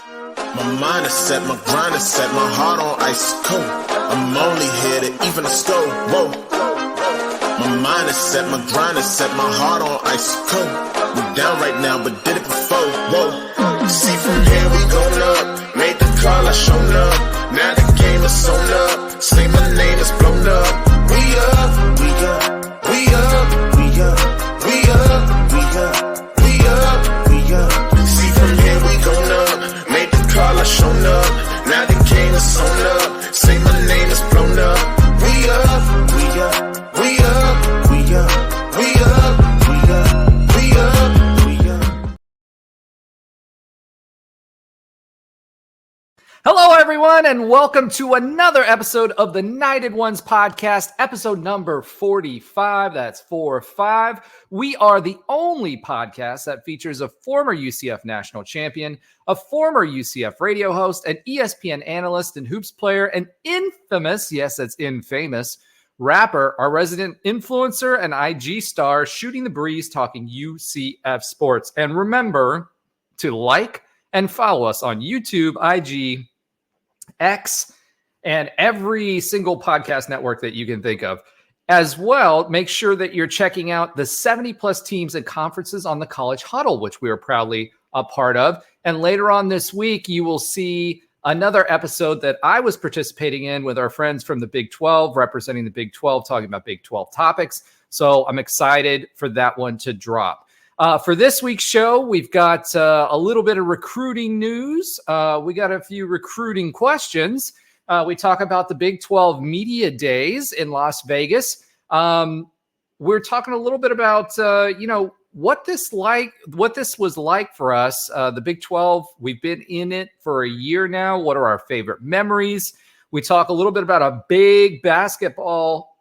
My mind is set, my grind is set, my heart on ice cold. I'm only here to even the score. Whoa. My mind is set, my grind is set, my heart on ice cold. We down right now, but did it before. Whoa. See from here we going up. Made the call, I shown up. Now the game is on up. Say my name is blown up. We up, we up, we up, we up, we up, we up, we up, we up. See from here we going up. Made the call, I shown up. Now the game is on up. Say my name is blown up. We up, we up, we up, we up, we up, we up, we up, we up. Hello, everyone, and welcome to another episode of the Knighted Ones podcast, episode number 45. That's 4-5. We are the only podcast that features a former UCF National Champion, a former UCF radio host, an ESPN analyst and hoops player, an infamous, yes, that's infamous, rapper, our resident influencer and IG star, shooting the breeze, talking UCF Sports. And remember to like and follow us on YouTube, IG, X, and every single podcast network that you can think of. As well, make sure that you're checking out the 70 plus teams and conferences on the College Huddle, which we are proudly a part of. And later on this week, you will see another episode that I was participating in with our friends from the Big 12, representing the Big 12, talking about Big 12 topics. So I'm excited for that one to drop. For this week's show, we've got a little bit of recruiting news. We got a few recruiting questions. We talk about the Big 12 Media Days in Las Vegas. We're talking a little bit about, what this was like for us. The Big 12, we've been in it for a year now. What are our favorite memories? We talk a little bit about a big basketball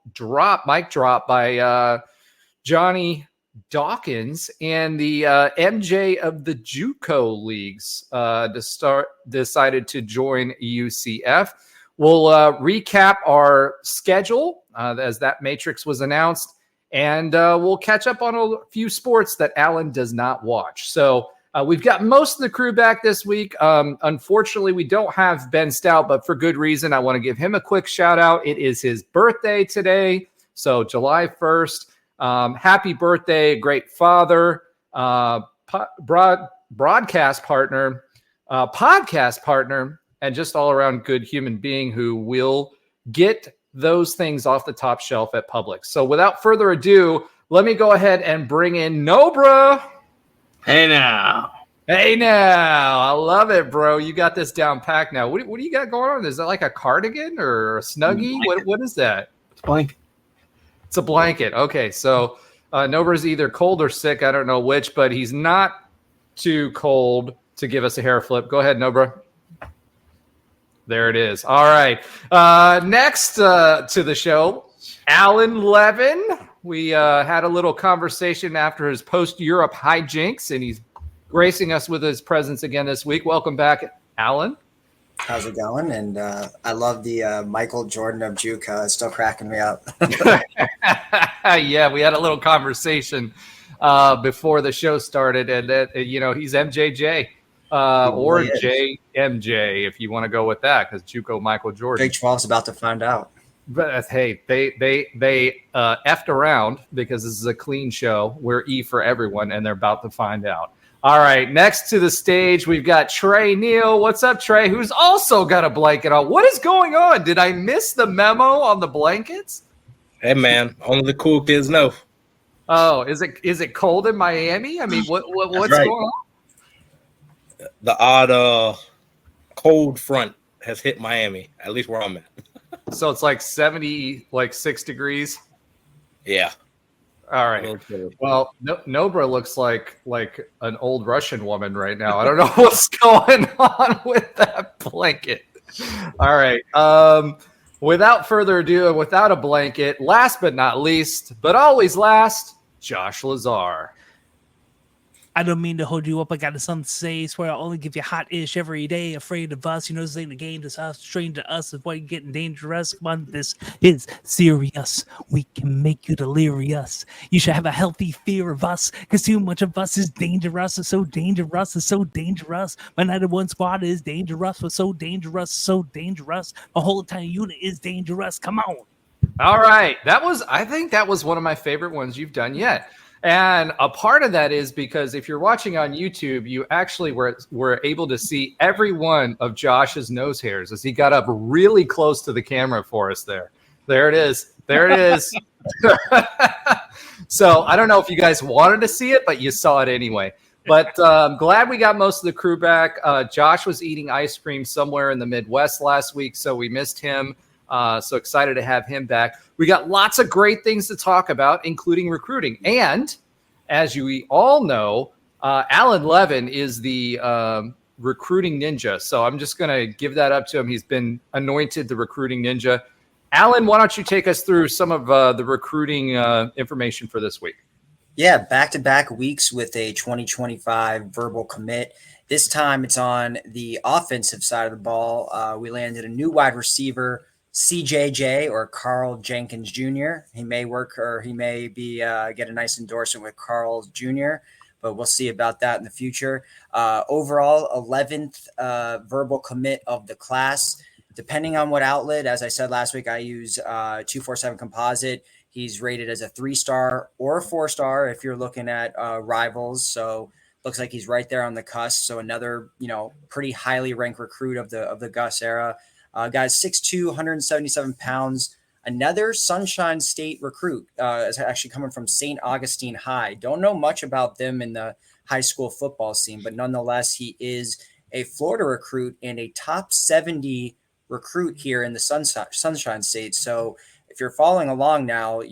mic drop by Johnny Dawkins and the MJ of the JuCo leagues decided to join UCF. We'll recap our schedule as that matrix was announced, and we'll catch up on a few sports that Alan does not watch. So we've got most of the crew back this week. Unfortunately, we don't have Ben Stout, but for good reason. I want to give him a quick shout out. It is his birthday today, so July 1st. Happy birthday, great father, broadcast partner, podcast partner, and just all around good human being who will get those things off the top shelf at Publix. So without further ado, let me go ahead and bring in Nobra. Hey now. I love it, bro. You got this down packed now. What do you got going on? Is that like a cardigan or a Snuggie? What is that? It's blank. It's a blanket. Okay, so Nobra's either cold or sick. I don't know which, but he's not too cold to give us a hair flip. Go ahead, Nobra. There it is. All right. Next to the show, Alan Levin. We had a little conversation after his post-Europe hijinks, and he's gracing us with his presence again this week. Welcome back, Alan. How's it going? And I love the Michael Jordan of JuCo. It's still cracking me up. Yeah, we had a little conversation before the show started, and he's MJJ or JMJ if you want to go with that, because JuCo Michael Jordan. Big 12's about to find out. But hey, they effed around because this is a clean show. We're E for everyone, and they're about to find out. All right, next to the stage, we've got Trey Neal. What's up, Trey? Who's also got a blanket on. What is going on? Did I miss the memo on the blankets? Hey, man, only the cool kids know. Oh, is it cold in Miami? I mean, what's right. going on? The odd cold front has hit Miami, at least where I'm at. So it's like 6 degrees? Yeah. All right. Well, Nobra looks like an old Russian woman right now. I don't know what's going on with that blanket. All right. Without further ado, and without a blanket, last but not least, but always last, Josh Lazar. I don't mean to hold you up. I got something to say. Swear I'll only give you hot ish every day. Afraid of us. You know, this ain't a game to us. Strange to us is why you're getting dangerous. Come on, this is serious. We can make you delirious. You should have a healthy fear of us, because too much of us is dangerous. It's so dangerous. It's so dangerous. My 91 squad is dangerous. We're so dangerous. So dangerous. My whole entire unit is dangerous. Come on. All right. I think that was one of my favorite ones you've done yet. And a part of that is because if you're watching on YouTube, you actually were able to see every one of Josh's nose hairs as he got up really close to the camera for us there. There it is. There it is. So I don't know if you guys wanted to see it, but you saw it anyway. But I'm glad we got most of the crew back. Josh was eating ice cream somewhere in the Midwest last week, so we missed him. So excited to have him back. We got lots of great things to talk about, including recruiting. And as you all know, Alan Levin is the recruiting ninja. So I'm just going to give that up to him. He's been anointed the recruiting ninja. Alan, why don't you take us through some of the recruiting information for this week? Yeah, back-to-back weeks with a 2025 verbal commit. This time it's on the offensive side of the ball. We landed a new wide receiver, CJJ, or Carl Jenkins Jr. He may work, or he may be get a nice endorsement with Carl Jr., but we'll see about that in the future. Overall, 11th verbal commit of the class. Depending on what outlet, as I said last week, I use 247 Composite. He's rated as a 3-star or a 4-star if you're looking at rivals. So looks like he's right there on the cusp. So another, pretty highly ranked recruit of the Gus era. Guy's 6'2", 177 pounds. Another Sunshine State recruit is actually coming from St. Augustine High. Don't know much about them in the high school football scene, but nonetheless, he is a Florida recruit and a top 70 recruit here in the Sunshine State. So if you're following along now,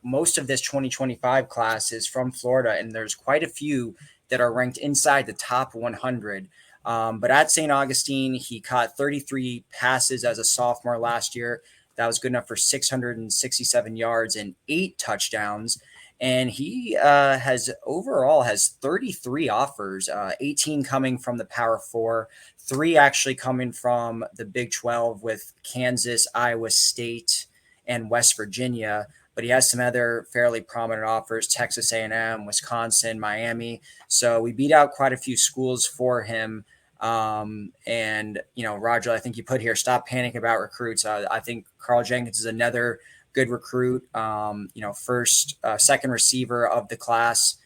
most of this 2025 class is from Florida, and there's quite a few that are ranked inside the top 100. But at St. Augustine, he caught 33 passes as a sophomore last year. That was good enough for 667 yards and 8 touchdowns. And he has 33 offers, 18 coming from the Power 4, 3 actually coming from the Big 12 with Kansas, Iowa State, and West Virginia. But he has some other fairly prominent offers, Texas A&M, Wisconsin, Miami. So we beat out quite a few schools for him. And Roger, I think you put here, stop panicking about recruits. I think Carl Jenkins is another good recruit, second receiver of the class,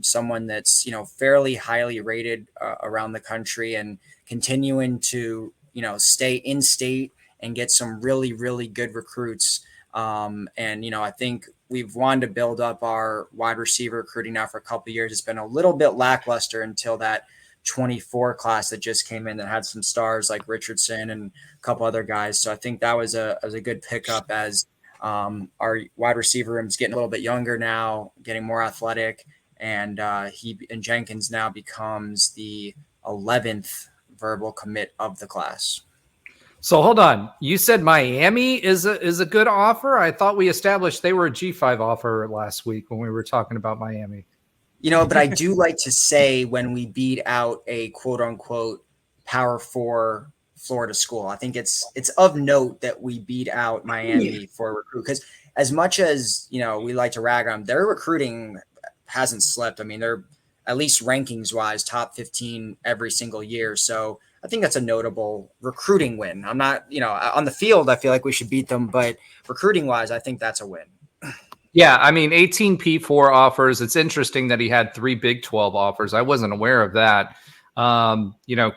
someone that's, fairly highly rated around the country, and continuing to, stay in state and get some really, really good recruits. I think we've wanted to build up our wide receiver recruiting now for a couple of years. It's been a little bit lackluster until that 24 class that just came in that had some stars like Richardson and a couple other guys. So I think that was a good pickup, as our wide receiver room is getting a little bit younger now, getting more athletic, and Jenkins now becomes the 11th verbal commit of the class. So hold on. You said Miami is a good offer? I thought we established they were a G5 offer last week when we were talking about Miami. But I do like to say when we beat out a quote unquote Power 4 Florida school, I think it's of note that we beat out Miami for a recruit, because as much as, we like to rag on them, their recruiting hasn't slept. I mean, they're at least rankings wise top 15 every single year. So I think that's a notable recruiting win. I'm not, on the field, I feel like we should beat them, but recruiting wise, I think that's a win. Yeah, I mean, 18 P4 offers. It's interesting that he had 3 Big 12 offers. I wasn't aware of that.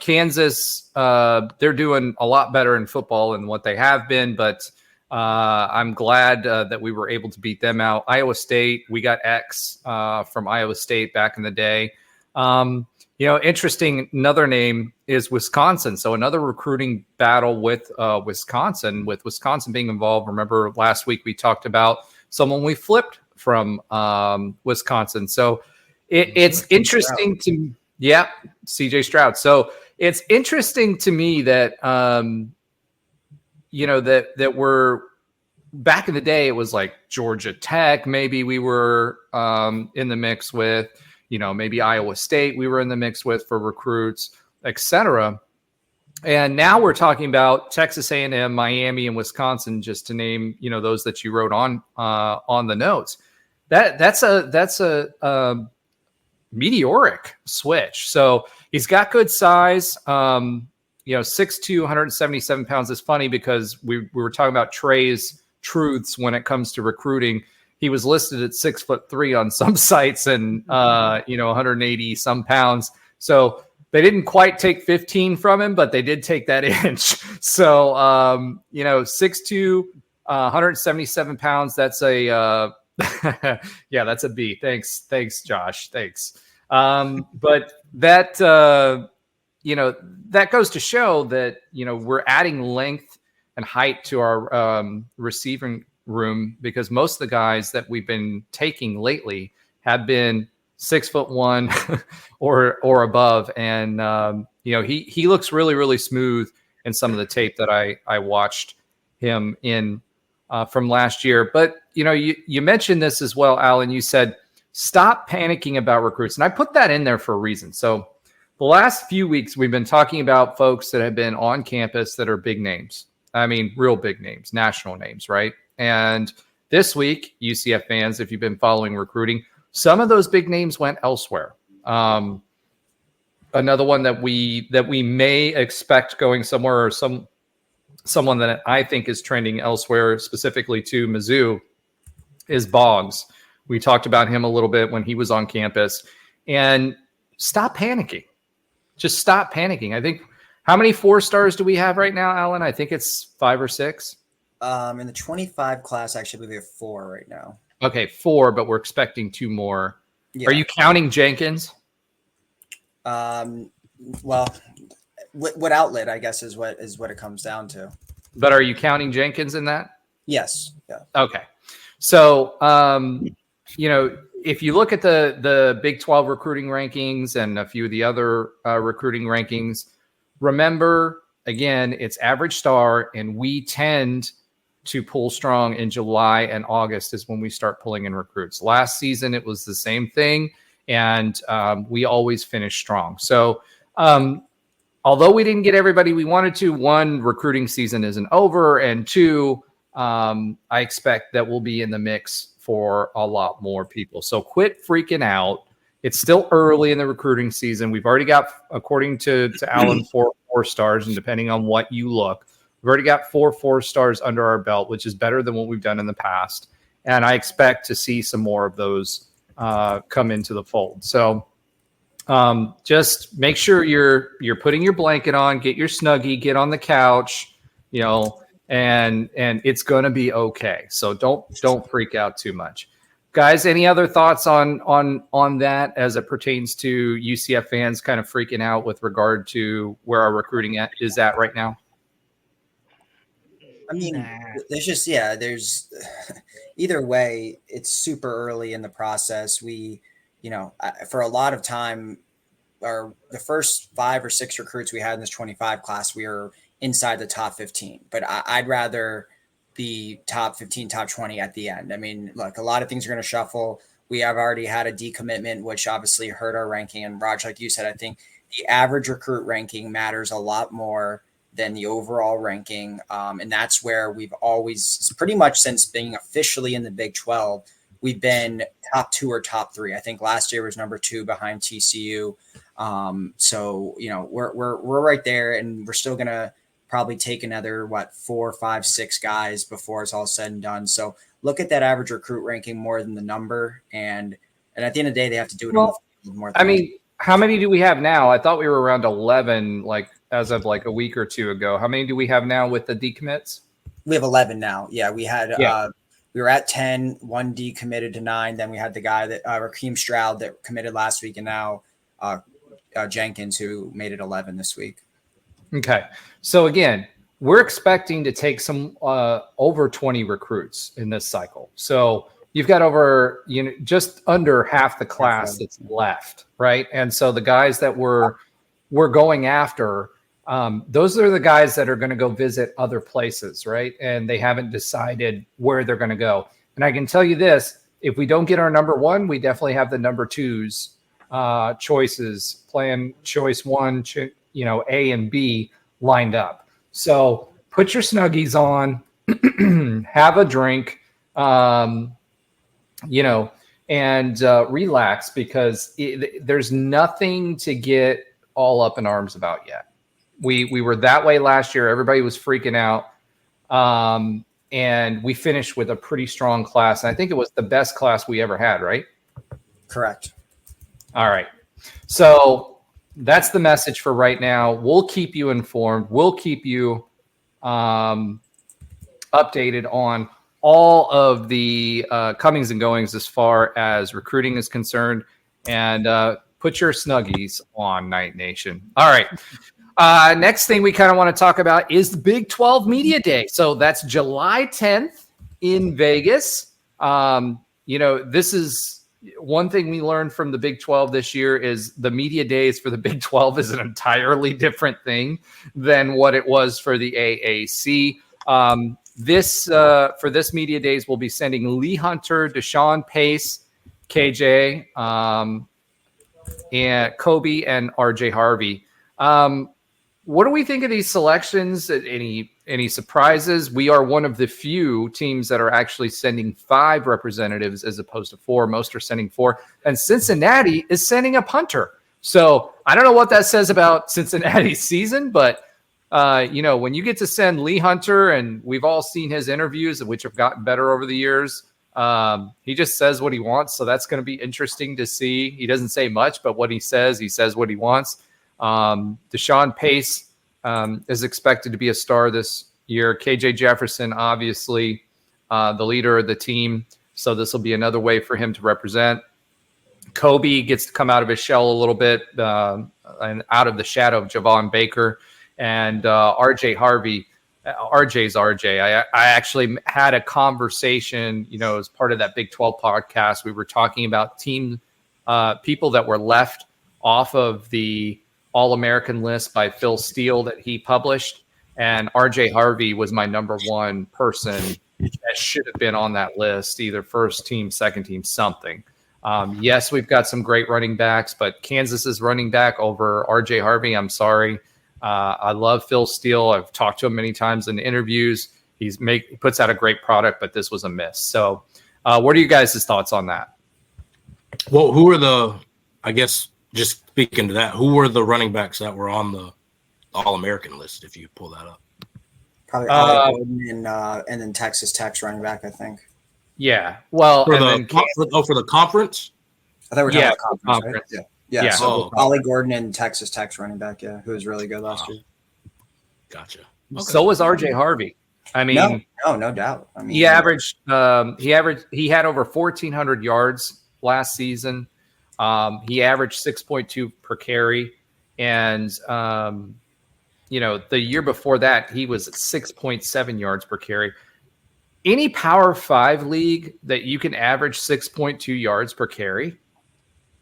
Kansas, they're doing a lot better in football than what they have been, but I'm glad that we were able to beat them out. Iowa State, we got X from Iowa State back in the day. Interesting, another name is Wisconsin. So another recruiting battle with Wisconsin being involved. Remember last week we talked about someone we flipped from Wisconsin. So it's interesting to CJ Stroud. So it's interesting to me that that we're back in the day. It was like Georgia Tech. Maybe we were in the mix with. maybe Iowa State we were in the mix with for recruits, etc. And now we're talking about Texas A&M, Miami, and Wisconsin, just to name, those that you wrote on the notes. That's a meteoric switch. So he's got good size. 6'2", 177 pounds is funny because we were talking about Trey's truths when it comes to recruiting. He was listed at 6'3" on some sites and 180 some pounds. So they didn't quite take 15 from him, but they did take that inch. So 6'2", 177 pounds. That's a yeah, that's a B. Thanks, Josh. Thanks. But that that goes to show that we're adding length and height to our receiving room, because most of the guys that we've been taking lately have been 6'1" or above, and he looks really, really smooth in some of the tape that I watched him in from last year. But you mentioned this as well, Alan. You said stop panicking about recruits, and I put that in there for a reason. So the last few weeks we've been talking about folks that have been on campus that are big names. I mean, real big names, national names, right? And this week, UCF fans, if you've been following recruiting, some of those big names went elsewhere. Another one that we may expect going somewhere, or someone that I think is trending elsewhere, specifically to Mizzou, is Boggs. We talked about him a little bit when he was on campus. And stop panicking. Just stop panicking. I think, how many 4-stars do we have right now, Alan? I think it's 5 or 6. In the 25 class, actually, we have 4 right now. Okay, 4, but we're expecting 2 more. Yeah. Are you counting Jenkins? Well, what outlet, I guess, is what it comes down to. But are you counting Jenkins in that? Yes. Yeah. Okay. So, if you look at the Big 12 recruiting rankings and a few of the other recruiting rankings, remember, again, it's average star, and we tend to pull strong in July and August is when we start pulling in recruits. Last season, it was the same thing, and we always finish strong. So, although we didn't get everybody we wanted to, 1, recruiting season isn't over, and 2, I expect that we'll be in the mix for a lot more people. So quit freaking out. It's still early in the recruiting season. We've already got, according to Alan, 4 stars, and depending on what you look, we've already got 4 stars under our belt, which is better than what we've done in the past. And I expect to see some more of those come into the fold. So just make sure you're putting your blanket on, get your Snuggie, get on the couch, and it's going to be okay. So don't freak out too much. Guys, any other thoughts on that as it pertains to UCF fans kind of freaking out with regard to where our recruiting is at right now? I mean, there's either way, it's super early in the process. We, for a lot of time, the first 5 or 6 recruits we had in this 25 class, we were inside the top 15, but I'd rather be top 15, top 20 at the end. I mean, look, a lot of things are going to shuffle. We have already had a decommitment, which obviously hurt our ranking. And Raj, like you said, I think the average recruit ranking matters a lot more than the overall ranking. And that's where we've always, pretty much since being officially in the Big 12, we've been top 2 or top 3. I think last year was number 2 behind TCU. So, we're right there, and we're still going to probably take another, 4, 5, 6 guys before it's all said and done. So look at that average recruit ranking more than the number. And at the end of the day, they have to do it on the field more than how many do we have now? I thought we were around 11, as of a week or 2 ago. How many do we have now with the decommits? We have 11 now. Yeah, we had we were at 10, 1 decommitted to 9. Then we had the guy that Rakeem Stroud that committed last week, and now Jenkins, who made it 11 this week. Okay. So again, we're expecting to take some over 20 recruits in this cycle. So you've got over, just under half the class that's left, right? And so the guys that we're going after, those are the guys that are going to go visit other places, right? And they haven't decided where they're going to go. And I can tell you this, if we don't get our number 1, we definitely have the number 2s choices, plan choice one, A and B lined up. So put your Snuggies on, have a drink, and relax, because there's nothing to get all up in arms about yet. We were that way last year. Everybody was freaking out. And we finished with a pretty strong class. And I think it was the best class we ever had, right? Correct. All right. So that's the message for right now. We'll keep you informed. We'll keep you updated on all of the comings and goings as far as recruiting is concerned. And put your Snuggies on, Night Nation. All right. Next thing we kind of want to talk about is the Big 12 Media Day. So that's July 10th in Vegas. This is one thing we learned from the Big 12 this year is the media days for the Big 12 is an entirely different thing than what it was for the AAC. For this media days, we'll be sending Lee Hunter, Deshaun Pace, KJ, and Kobe, and RJ Harvey. What do we think of these selections? Any surprises? We are one of the few teams that are actually sending 5 representatives as opposed to 4. Most are sending 4. And Cincinnati is sending a punter. So I don't know what that says about Cincinnati's season, but when you get to send Lee Hunter, and we've all seen his interviews, which have gotten better over the years, he just says what he wants. So that's going to be interesting to see. He doesn't say much, but what he says what he wants. Deshaun Pace is expected to be a star this year. KJ Jefferson, obviously, the leader of the team. So this will be another way for him to represent. Kobe gets to come out of his shell a little bit and out of the shadow of Javon Baker. And RJ Harvey, RJ's RJ. I actually had a conversation, as part of that Big 12 podcast. We were talking about people that were left off of the All-American list by Phil Steele that he published. And RJ Harvey was my number one person that should have been on that list, either first team, second team, something. Yes, we've got some great running backs, but Kansas's running back over RJ Harvey, I'm sorry. I love Phil Steele. I've talked to him many times in interviews. He puts out a great product, but this was a miss. So what are you guys' thoughts on that? Well, just speaking to that, who were the running backs that were on the All-American list, if you pull that up? Probably Ollie Gordon and then Texas Tech's running back, I think. Yeah. Well, for the conference? I thought we were talking about conference, conference. Right? Yeah. So Oh. Ollie Gordon and Texas Tech's running back, who was really good last year. Gotcha. Okay. So was RJ Harvey. I mean, no doubt. I mean, he averaged. He had over 1,400 yards last season. He averaged 6.2 per carry, and the year before that he was at 6.7 yards per carry. Any Power 5 league that you can average 6.2 yards per carry.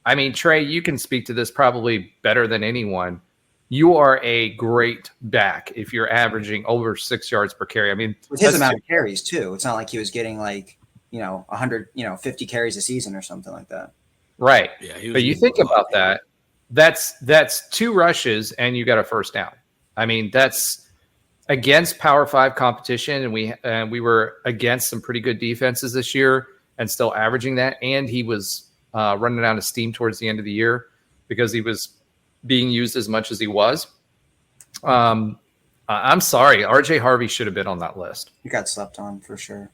I mean, Trey, you can speak to this probably better than anyone. You are a great back if you're averaging over 6 yards per carry. I mean, with his amount of carries too. It's not like he was getting 100, 50 carries a season or something like that. Right. Yeah, but you think about that. That's 2 rushes and you got a first down. I mean, that's against Power 5 competition, and we were against some pretty good defenses this year and still averaging that. And he was running out of steam towards the end of the year because he was being used as much as he was. I'm sorry. RJ Harvey should have been on that list. He got slept on for sure.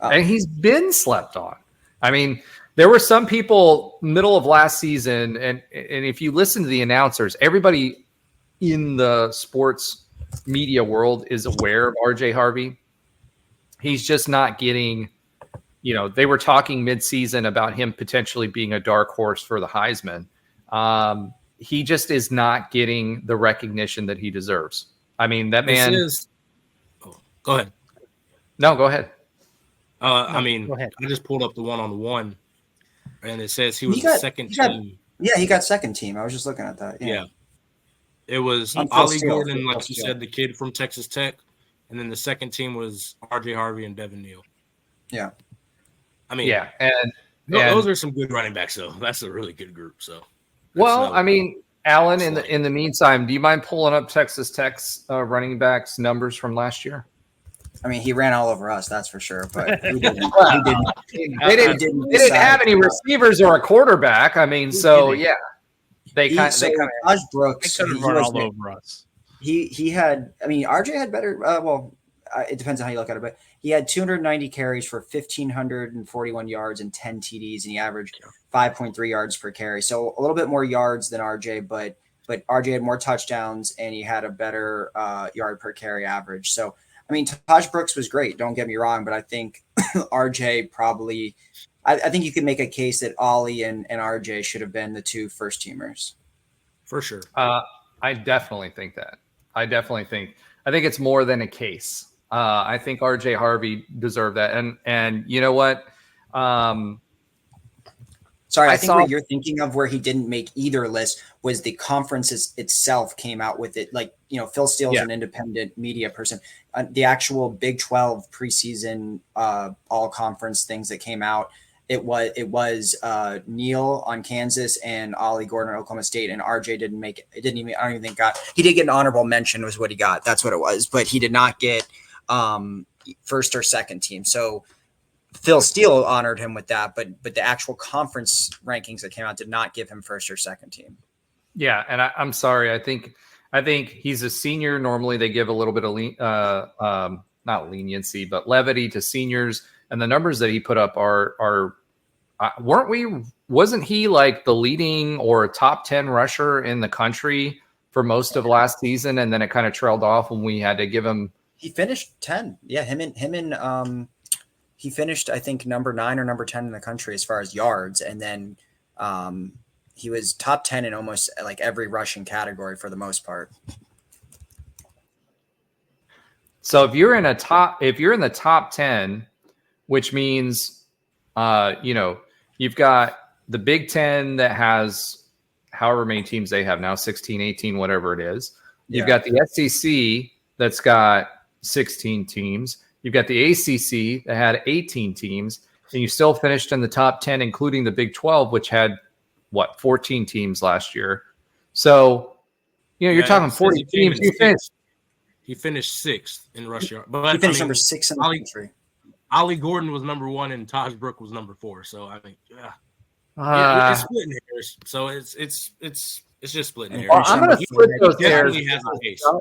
And he's been slept on. I mean, there were some people middle of last season, and if you listen to the announcers, everybody in the sports media world is aware of RJ Harvey. He's just not getting, they were talking midseason about him potentially being a dark horse for the Heisman. He just is not getting the recognition that he deserves. I mean, that man Go ahead. No, go ahead. Go ahead. I just pulled up the 1-on-1, and it says he was second team. He got second team. I was just looking at that. Yeah. It was Ollie Gordon, like you said, the kid from Texas Tech, and then the second team was RJ Harvey and Devin Neal. Yeah. And No, And- those are some good running backs, though. That's a really good group. So, well, I mean, Alan, in the meantime, do you mind pulling up Texas Tech's running backs numbers from last year? I mean, he ran all over us, that's for sure. But who didn't? They didn't have any receivers or a quarterback. I mean, so yeah, they kind of Taj Brooks. They could have run all over us. He had. I mean, RJ had better. It depends on how you look at it, but he had 290 carries for 1,541 yards and 10 TDs, and he averaged 5.3 yards per carry. So a little bit more yards than RJ, but RJ had more touchdowns and he had a better yard per carry average. So, I mean, Taj Brooks was great. Don't get me wrong, but I think RJ probably. I think you could make a case that Ollie and RJ should have been the two first teamers. for sure. I definitely think that. I think it's more than a case. I think RJ Harvey deserved that. And you know what? Sorry, I think what you're thinking of where he didn't make either list was the conference itself came out with it. Like, Phil Steele's an independent media person. The actual Big 12 preseason all conference things that came out, it was Neil on Kansas and Ollie Gordon on Oklahoma State, and RJ didn't make it. It didn't even, I don't even think he did get an honorable mention was what he got. That's what it was, but he did not get first or second team. So Phil Steele honored him with that, but the actual conference rankings that came out did not give him first or second team. Yeah, and I'm sorry. I think he's a senior. Normally, they give a little bit of not leniency, but levity to seniors. And the numbers that he put up are wasn't he like the leading or top 10 rusher in the country for most of last season? And then it kind of trailed off when we had to give him. He finished 10. Yeah, he finished, I think, number 9 or number 10 in the country as far as yards. And then he was top 10 in almost like every rushing category for the most part. So if you're in the top 10, which means, you've got the Big 10 that has however many teams they have now, 16, 18, whatever it is. You've got the SEC that's got 16 teams. You've got the ACC that had 18 teams, and you still finished in the top 10, including the Big 12, which had 14 teams last year. So, you're talking 40 teams. He finished 6th in rush yard, but he finished number 6 in the country. Ollie Gordon was number 1 and Taj Brook was number 4. So I think, it's splitting hairs. So it's just splitting hairs. Well, I'm going to split those hairs.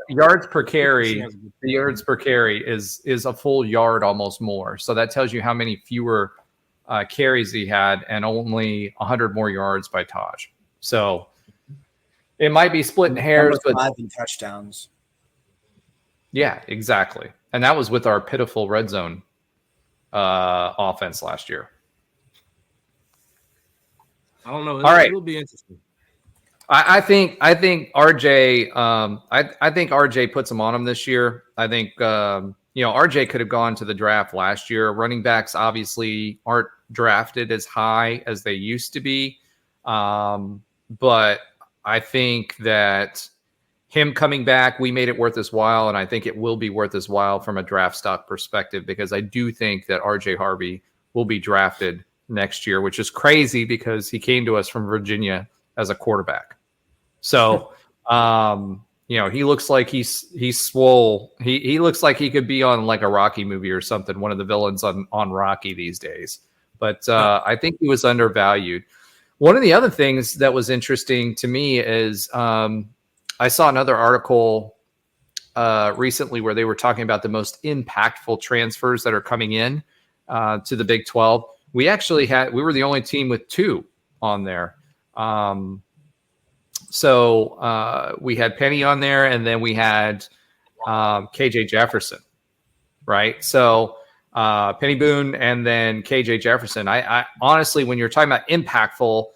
Yards per carry. The yards per carry is a full yard almost more. So that tells you how many fewer carries he had and only 100 more yards by Taj. So it might be splitting hairs, but 5 in touchdowns. Yeah, exactly. And that was with our pitiful red zone offense last year. I don't know. All right. It'll be interesting. I think RJ. I think RJ puts him on him this year. I think RJ could have gone to the draft last year. Running backs obviously aren't drafted as high as they used to be, but I think that him coming back, we made it worth his while, and I think it will be worth his while from a draft stock perspective because I do think that RJ Harvey will be drafted next year, which is crazy because he came to us from Virginia as a quarterback. So, he looks like he's swole. He looks like he could be on like a Rocky movie or something, one of the villains on Rocky these days. But I think he was undervalued. One of the other things that was interesting to me is I saw another article recently where they were talking about the most impactful transfers that are coming in to the Big 12. We were the only team with 2 on there. So we had Penny on there, and then we had KJ Jefferson, right? So Penny Boone and then KJ Jefferson. I honestly, when you're talking about impactful,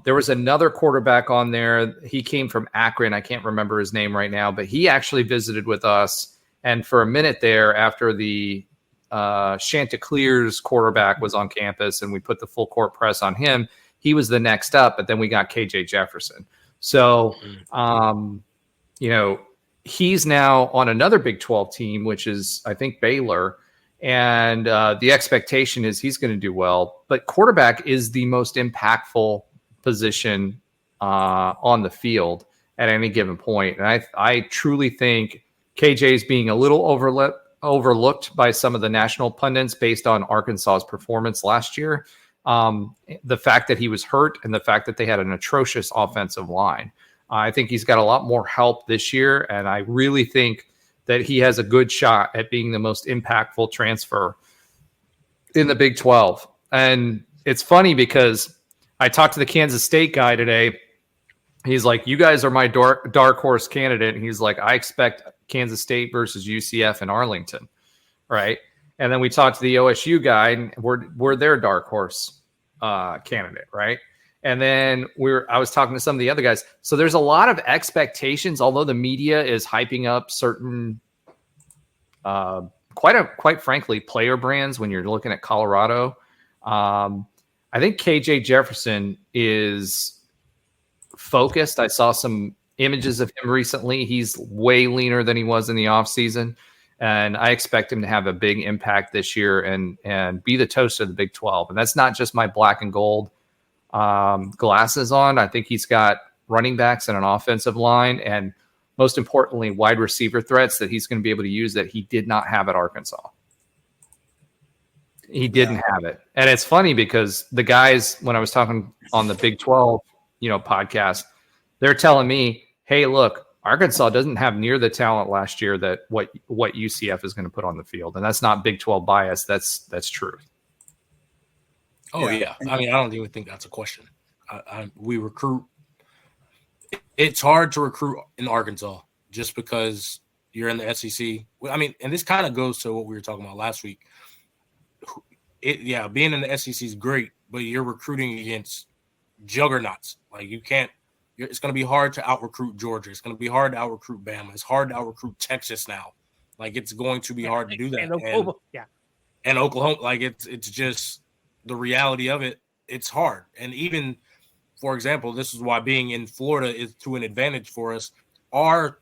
there was another quarterback on there. He came from Akron. I can't remember his name right now, but he actually visited with us. And for a minute there, after the Chanticleer's quarterback was on campus and we put the full court press on him, he was the next up, but then we got KJ Jefferson. So, he's now on another Big 12 team, which is, I think, Baylor. And the expectation is he's going to do well. But quarterback is the most impactful position on the field at any given point. And I truly think KJ is being a little overlooked by some of the national pundits based on Arkansas's performance last year. The fact that he was hurt and the fact that they had an atrocious offensive line. I think he's got a lot more help this year, and I really think that he has a good shot at being the most impactful transfer in the Big 12. And it's funny because I talked to the Kansas State guy today. He's like, you guys are my dark horse candidate. And he's like, I expect Kansas State versus UCF in Arlington, right? And then we talked to the OSU guy, and we're their dark horse candidate, right? And then I was talking to some of the other guys. So there's a lot of expectations, although the media is hyping up certain, quite frankly, player brands when you're looking at Colorado. I think KJ Jefferson is focused. I saw some images of him recently. He's way leaner than he was in the offseason. And I expect him to have a big impact this year and be the toast of the Big 12. And that's not just my black and gold glasses on. I think he's got running backs and an offensive line, and most importantly, wide receiver threats that he's going to be able to use that he did not have at Arkansas. He didn't have it. And it's funny because the guys, when I was talking on the Big 12, podcast, they're telling me, hey, look, Arkansas doesn't have near the talent last year that what UCF is going to put on the field. And that's not Big 12 bias. That's truth. Oh, yeah. I mean, I don't even think that's a question. We recruit. It's hard to recruit in Arkansas just because you're in the SEC. I mean, and this kind of goes to what we were talking about last week. Being in the SEC is great, but you're recruiting against juggernauts. Like, you can't. It's going to be hard to out-recruit Georgia. It's going to be hard to out-recruit Bama. It's hard to out-recruit Texas now. Like, it's going to be hard to do that. And Oklahoma, like, it's just the reality of it. It's hard. And even, for example, this is why being in Florida is to an advantage for us. Our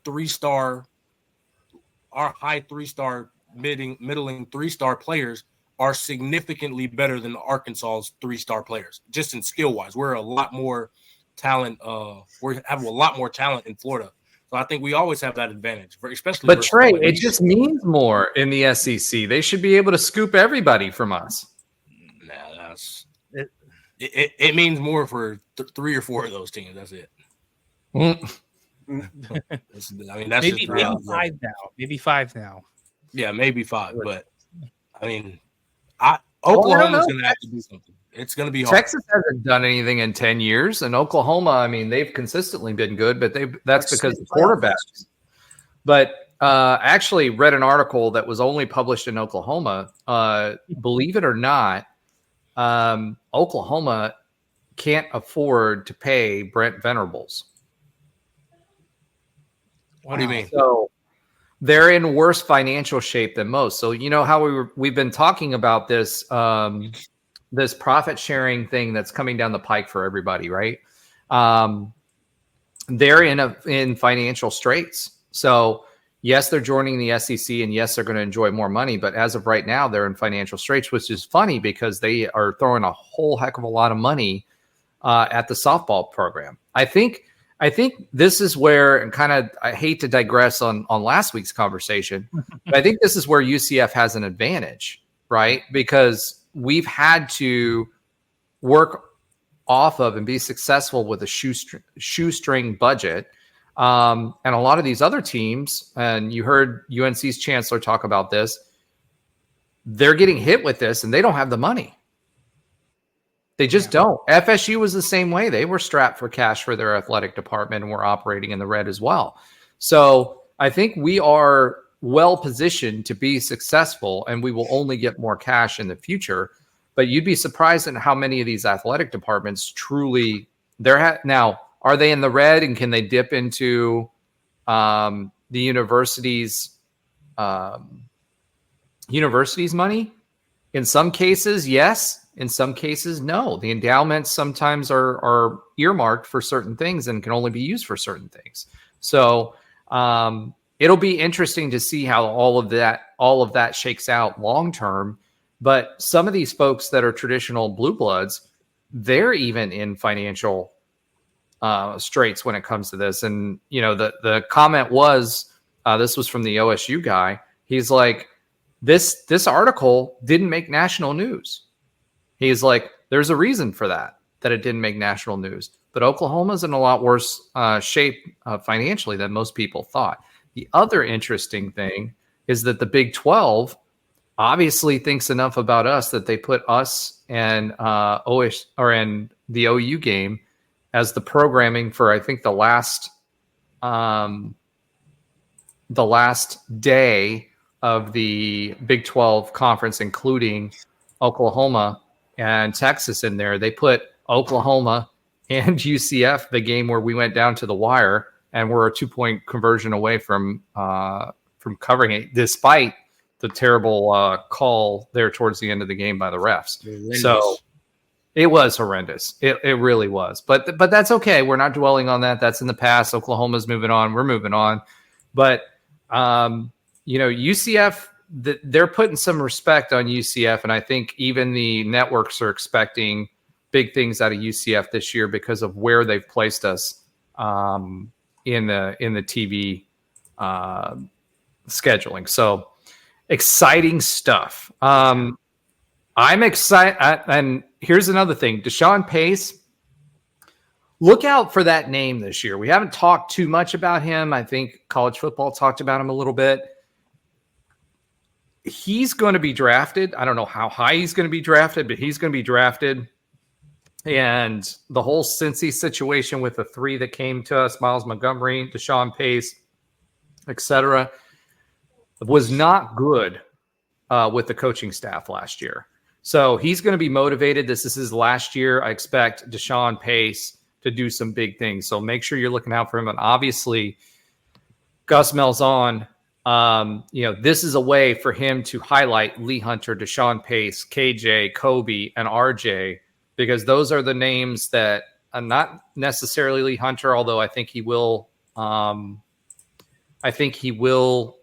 high three-star, middling three-star players are significantly better than Arkansas's three-star players, just in skill-wise. We're a lot more talent. We have a lot more talent in Florida. So I think we always have that advantage, especially. But Trey, it just means more in the SEC. They should be able to scoop everybody from us. Nah, it means more for 3 or 4 of those teams. That's it. That's maybe 5 now. Maybe 5 now. Yeah, maybe 5. But I mean, Oklahoma's going to have to do something. It's going to be hard. Texas hasn't done anything in 10 years, and Oklahoma, I mean, they've consistently been good, but that's because of quarterbacks. But I actually read an article that was only published in Oklahoma. Believe it or not, Oklahoma can't afford to pay Brent Venables. What do you mean? So they're in worse financial shape than most. So you know how we've been talking about this this profit sharing thing that's coming down the pike for everybody, right? They're in financial straits. So yes, they're joining the SEC, and yes, they're going to enjoy more money. But as of right now, they're in financial straits, which is funny because they are throwing a whole heck of a lot of money at the softball program. I think this is where, and kind of, I hate to digress on last week's conversation, but I think this is where UCF has an advantage, right? Because we've had to work off of and be successful with a shoestring budget. And a lot of these other teams, and you heard UNC's chancellor talk about this, they're getting hit with this and they don't have the money. They just don't. FSU was the same way. They were strapped for cash for their athletic department and were operating in the red as well. So I think we are well positioned to be successful, and we will only get more cash in the future. But you'd be surprised at how many of these athletic departments truly now, are they in the red, and can they dip into the university's money? In some cases, yes. In some cases, no. The endowments sometimes are earmarked for certain things and can only be used for certain things. So it'll be interesting to see how all of that shakes out long term. But some of these folks that are traditional blue bloods, they're even in financial straits when it comes to this. And the comment was, this was from the OSU guy. He's like, this article didn't make national news. He's like, there's a reason for that it didn't make national news. But Oklahoma's in a lot worse shape financially than most people thought. The other interesting thing is that the Big 12 obviously thinks enough about us that they put us and in the OU game as the programming for, I think, the last day of the Big 12 conference, including Oklahoma and Texas in there. They put Oklahoma and UCF, the game where we went down to the wire and we're a 2-point conversion away from covering it, despite the terrible call there towards the end of the game by the refs. So it was horrendous. It really was. But that's okay. We're not dwelling on that. That's in the past. Oklahoma's moving on. We're moving on. But UCF, they're putting some respect on UCF, and I think even the networks are expecting big things out of UCF this year because of where they've placed us in the TV scheduling. So exciting stuff. I'm excited, and here's another thing: Deshaun Pace. Look out for that name this year. We haven't talked too much about him. I think college football talked about him a little bit. He's going to be drafted. I don't know how high he's going to be drafted, but he's going to be drafted. And the whole Cincy situation with the three that came to us, Miles Montgomery, Deshaun Pace, etc., was not good with the coaching staff last year. So he's going to be motivated. This is his last year. I expect Deshaun Pace to do some big things. So make sure you're looking out for him. And obviously, Gus Malzahn, this is a way for him to highlight Lee Hunter, Deshaun Pace, KJ, Kobe, and RJ, because those are the names that not necessarily Lee Hunter, although I think he will. I think he will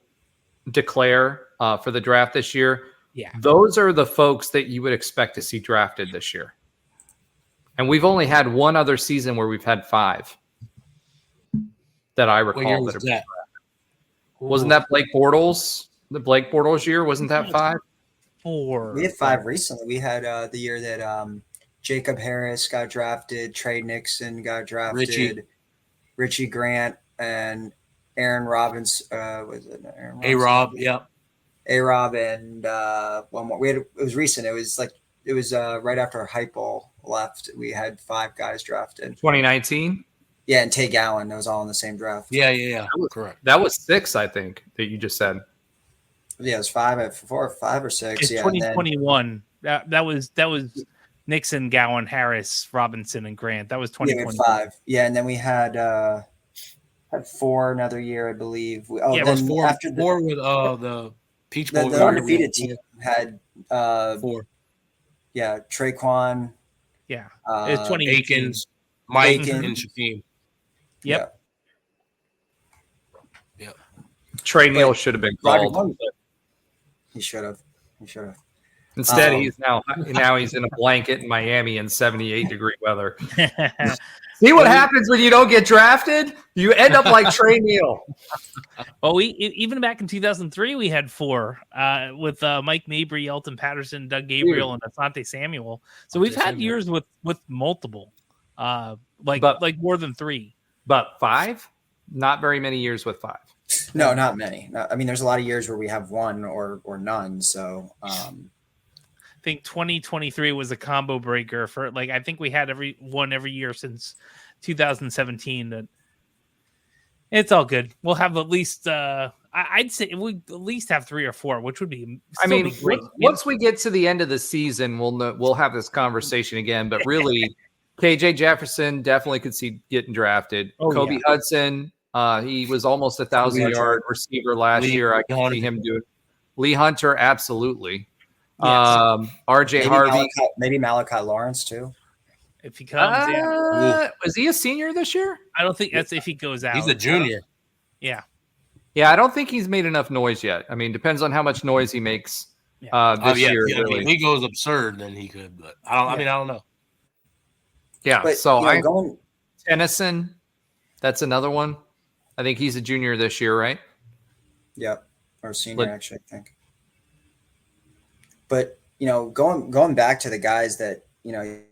declare for the draft this year. Yeah, those are the folks that you would expect to see drafted this year. And we've only had one other season where we've had 5 that I recall. What year was that? Wasn't that Blake Bortles? The Blake Bortles year? Wasn't that 5? 4. We had 5 recently. We had the year that Jacob Harris got drafted, Trey Nixon got drafted, Richie Grant, and Aaron Robbins. Was it Aaron Robinson? A-Rob, yeah. A-Rob and one more. It was recent. It was right after Heupel left. We had 5 guys drafted. 2019? Yeah, and Tay Gowan. That was all in the same draft. Yeah. Correct. That was 6, I think, that you just said. Yeah, it was 5 or 6. It's 2021. That was Nixon, Gowan, Harris, Robinson, and Grant. That was 2021. Yeah, we had 5. Yeah, and then we had 4 another year, I believe. It was 4 after 4 with the Peach Bowl. The undefeated team had 4. Yeah, Traquan. Yeah, it's 2018. Akins, Mike, Aiken. and Shaquem. Yep. Yep. Trey Neal should have been called. He should have. Instead, he's now he's in a blanket in Miami in 78-degree weather. See what happens when you don't get drafted? You end up like Trey Neal. Well, even back in 2003, we had 4 with Mike Mabry, Elton Patterson, Doug Gabriel, and Asante Samuel. So we've had years with multiple, like more than 3. But 5? Not very many years with 5. No, not many. I mean, there's a lot of years where we have 1 or none. So I think 2023 was a combo breaker for I think we had every year since 2017. That it's all good. We'll have at least I'd say we at least have 3 or 4, which would be. Be great. Once we get to the end of the season, we'll have this conversation again. But really, KJ Jefferson definitely could see getting drafted. Kobe Hudson, he was almost 1,000-yard receiver last year. I can see him do it. Lee Hunter, absolutely. Yes. RJ Harvey, maybe Malachi Lawrence too. If he comes, is he a senior this year? I don't think that's if he goes out. He's a junior. Yeah. Yeah, I don't think he's made enough noise yet. I mean, depends on how much noise he makes this year. Yeah, Really. if he goes absurd, then he could. But I don't. I mean, I don't know. Yeah. But So going Tennyson, that's another one. I think he's a junior this year, right? Yep, or senior actually, I think. But going back to the guys that you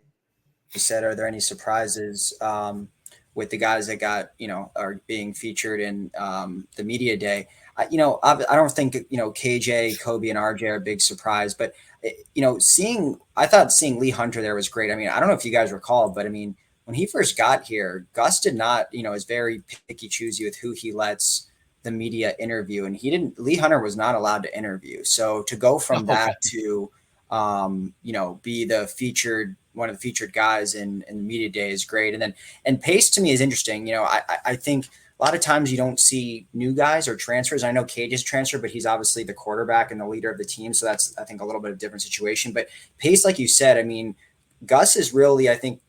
said, are there any surprises with the guys that are being featured in the media day? I don't think KJ, Kobe, and RJ are a big surprise, but I thought seeing Lee Hunter there was great. I mean, I don't know if you guys recall, but I mean, when he first got here, Gus did not, is very picky choosy with who he lets the media interview, and Lee Hunter was not allowed to interview. So to go from that to be one of the featured guys in the media day is great. And Pace to me is interesting. I think a lot of times you don't see new guys or transfers. I know Cage is transferred, but he's obviously the quarterback and the leader of the team. So that's, I think, a little bit of a different situation. But Pace, like you said, I mean, Gus is really, I think,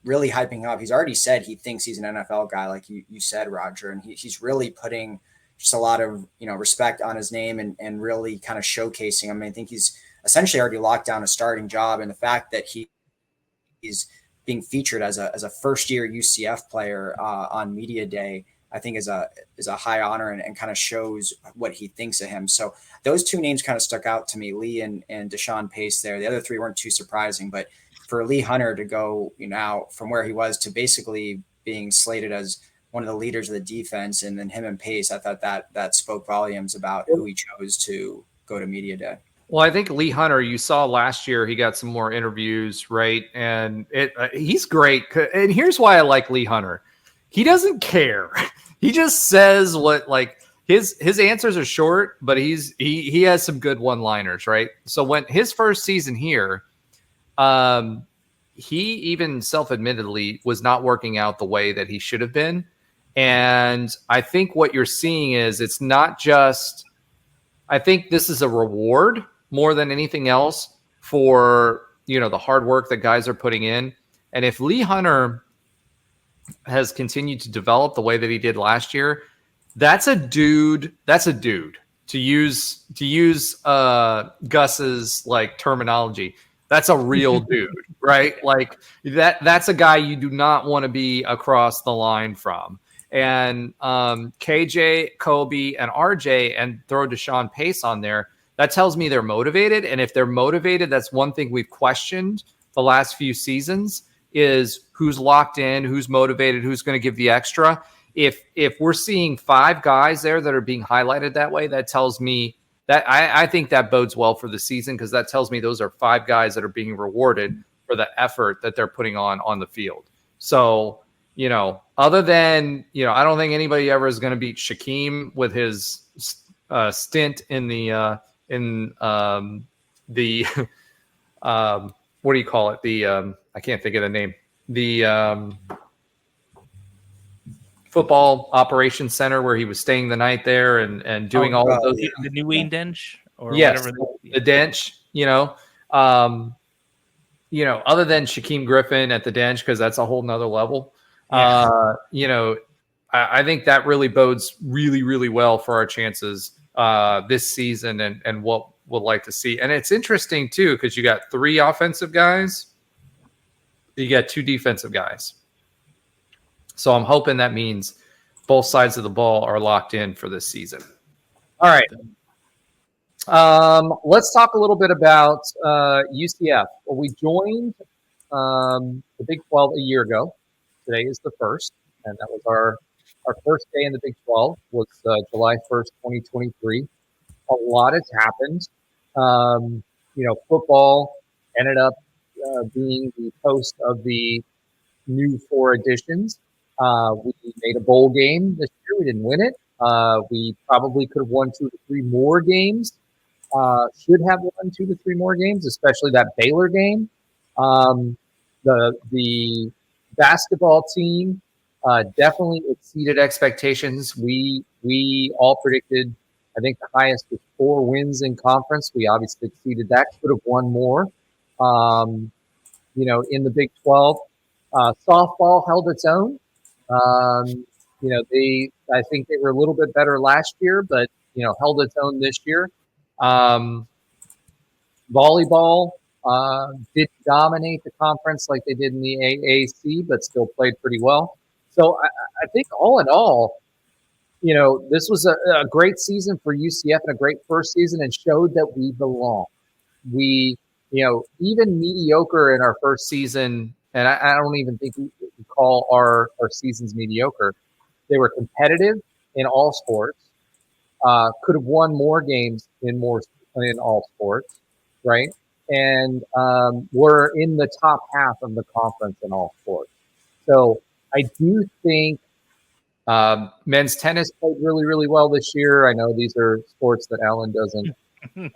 really hyping him up. He's already said he thinks he's an NFL guy, like you said, Roger, and he's really putting just a lot of respect on his name and really kind of showcasing him. I mean, I think he's essentially already locked down a starting job, and the fact that he's being featured as a first year UCF player on media day, I think is a high honor and kind of shows what he thinks of him. So those two names kind of stuck out to me, Lee and Deshaun Pace there. The other three weren't too surprising, but for Lee Hunter to go now from where he was to basically being slated as one of the leaders of the defense, and then him and Pace, I thought that spoke volumes about who he chose to go to media day. Well, I think Lee Hunter, you saw last year, he got some more interviews, right? And he's great. And here's why I like Lee Hunter. He doesn't care. He just says what, like, his answers are short, but he has some good one-liners, right? So when his first season here, he even self-admittedly was not working out the way that he should have been. And I think what you're seeing is it's not just, I think this is a reward more than anything else for, the hard work that guys are putting in. And if Lee Hunter has continued to develop the way that he did last year, that's a dude to use Gus's like terminology. That's a real dude, right? Like that's a guy you do not want to be across the line from. And KJ, Kobe, and RJ, and throw Deshaun Pace on there, that tells me they're motivated. And if they're motivated, that's one thing we've questioned the last few seasons is who's locked in, who's motivated, who's going to give the extra. If we're seeing 5 guys there that are being highlighted that way, that tells me that I think that bodes well for the season, because that tells me those are 5 guys that are being rewarded for the effort that they're putting on the field. So, other than, I don't think anybody ever is going to beat Shaquem with his stint in the what do you call it? I can't think of the name. The football operations center where he was staying the night there and doing all of those. The New Wayne Dench or yes, whatever. The Dench, other than Shaquem Griffin at the Dench, because that's a whole nother level. I think that really bodes really, really well for our chances this season and what we'll like to see. And it's interesting too, because you got 3 offensive guys, you got 2 defensive guys. So I'm hoping that means both sides of the ball are locked in for this season. All right. Let's talk a little bit about UCF. Well, we joined the Big 12 a year ago. Today is the first, and that was our first day in the Big 12 was July 1st, 2023. A lot has happened. Football ended up being the host of the new 4 editions. We made a bowl game this year. We didn't win it. We probably could have won 2 to 3 more games. Should have won 2 to 3 more games, especially that Baylor game. The basketball team definitely exceeded expectations. We all predicted, I think the highest was 4 wins in conference. We obviously exceeded that. Could have won more. In the Big 12, softball held its own. I think they were a little bit better last year, but held its own this year. Volleyball didn't dominate the conference like they did in the AAC, but still played pretty well. So I think all in all, this was a great season for UCF and a great first season, and showed that we belong. We, even mediocre in our first season, and I don't even think we call our seasons mediocre. They were competitive in all sports, could have won more games in all sports, right? And were in the top half of the conference in all sports. So I do think men's tennis played really, really well this year. I know these are sports that Alan doesn't care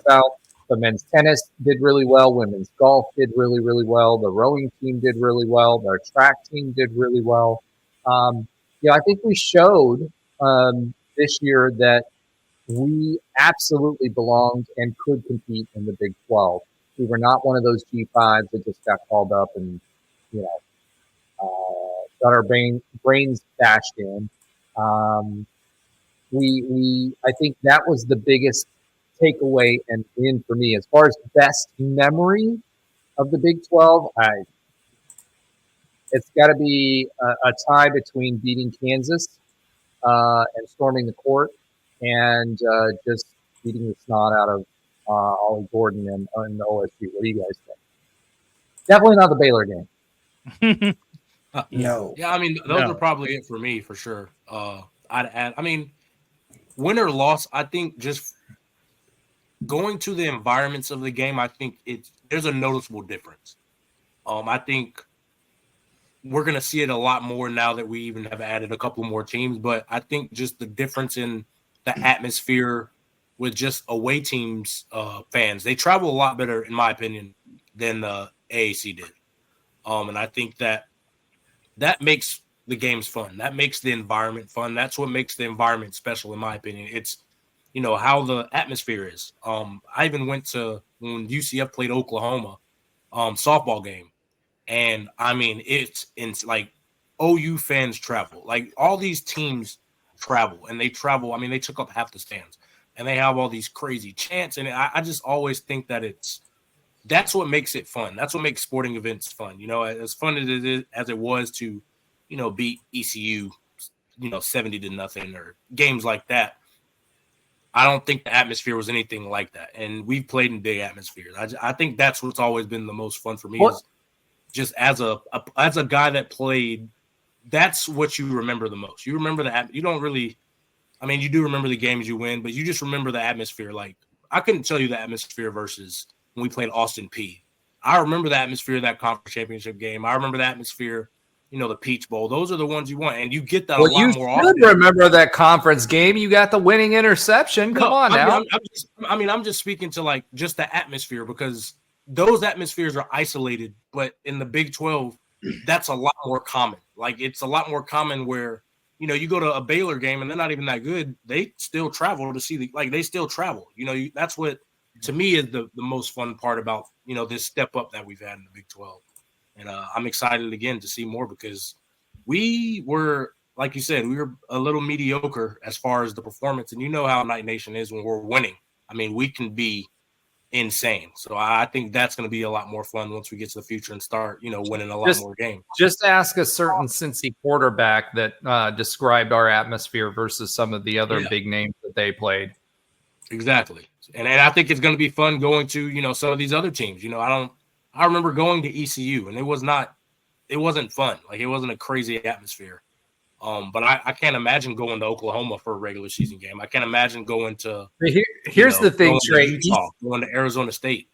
about, but men's tennis did really well. Women's golf did really, really well. The rowing team did really well. Our track team did really well. I think we showed this year that we absolutely belonged and could compete in the Big 12. We were not one of those G5s that just got called up and, got our brains bashed in. I think that was the biggest takeaway and win for me. As far as best memory of the Big 12, it's got to be a tie between beating Kansas and storming the court, and just beating the snot out of Ollie Gordon and OSU. What do you guys think? Definitely not the Baylor game. No. Yeah, I mean, those are probably it for me, for sure. I'd add, win or loss, I think just going to the environments of the game, I think there's a noticeable difference. I think we're going to see it a lot more now that we even have added a couple more teams, but I think just the difference in the atmosphere with just away teams, fans, they travel a lot better, in my opinion, than the AAC did. And I think that makes the games fun. That makes the environment fun. That's what makes the environment special, in my opinion. It's, how the atmosphere is. I even went to when UCF played Oklahoma, softball game. And it's like OU fans travel. Like all these teams travel, and they travel. They took up half the stands, and they have all these crazy chants. And I just always think that that's what makes it fun. That's what makes sporting events fun. As fun as it was to, beat ECU, 70-0 or games like that. I don't think the atmosphere was anything like that. And we've played in big atmospheres. I think that's what's always been the most fun for me. Is just as a guy that played, that's what you remember the most. You remember you don't really, you do remember the games you win, but you just remember the atmosphere. Like I couldn't tell you the atmosphere versus when we played Austin P. I remember the atmosphere of that conference championship game. I remember the atmosphere, the Peach Bowl. Those are the ones you want, and you get that a lot more often. You should remember that conference game. You got the winning interception. Come on now. I'm just speaking to like just the atmosphere, because those atmospheres are isolated, but in the Big 12, that's a lot more common. Like it's a lot more common where, you go to a Baylor game and they're not even that good. They still travel to see they still travel. That's what to me is the most fun part about, this step up that we've had in the Big 12. And I'm excited again to see more, because we were, like you said, we were a little mediocre as far as the performance. And how Night Nation is when we're winning. We can be insane. So I think that's going to be a lot more fun once we get to the future and start, winning a lot more games. Just ask a certain Cincy quarterback that described our atmosphere versus some of the other big names that they played. Exactly. And I think it's going to be fun going to, some of these other teams. I remember going to ECU, and it wasn't fun. Like it wasn't a crazy atmosphere. But I can't imagine going to Oklahoma for a regular season game. I can't imagine going to. Here's the thing, Trey. Going to Arizona State.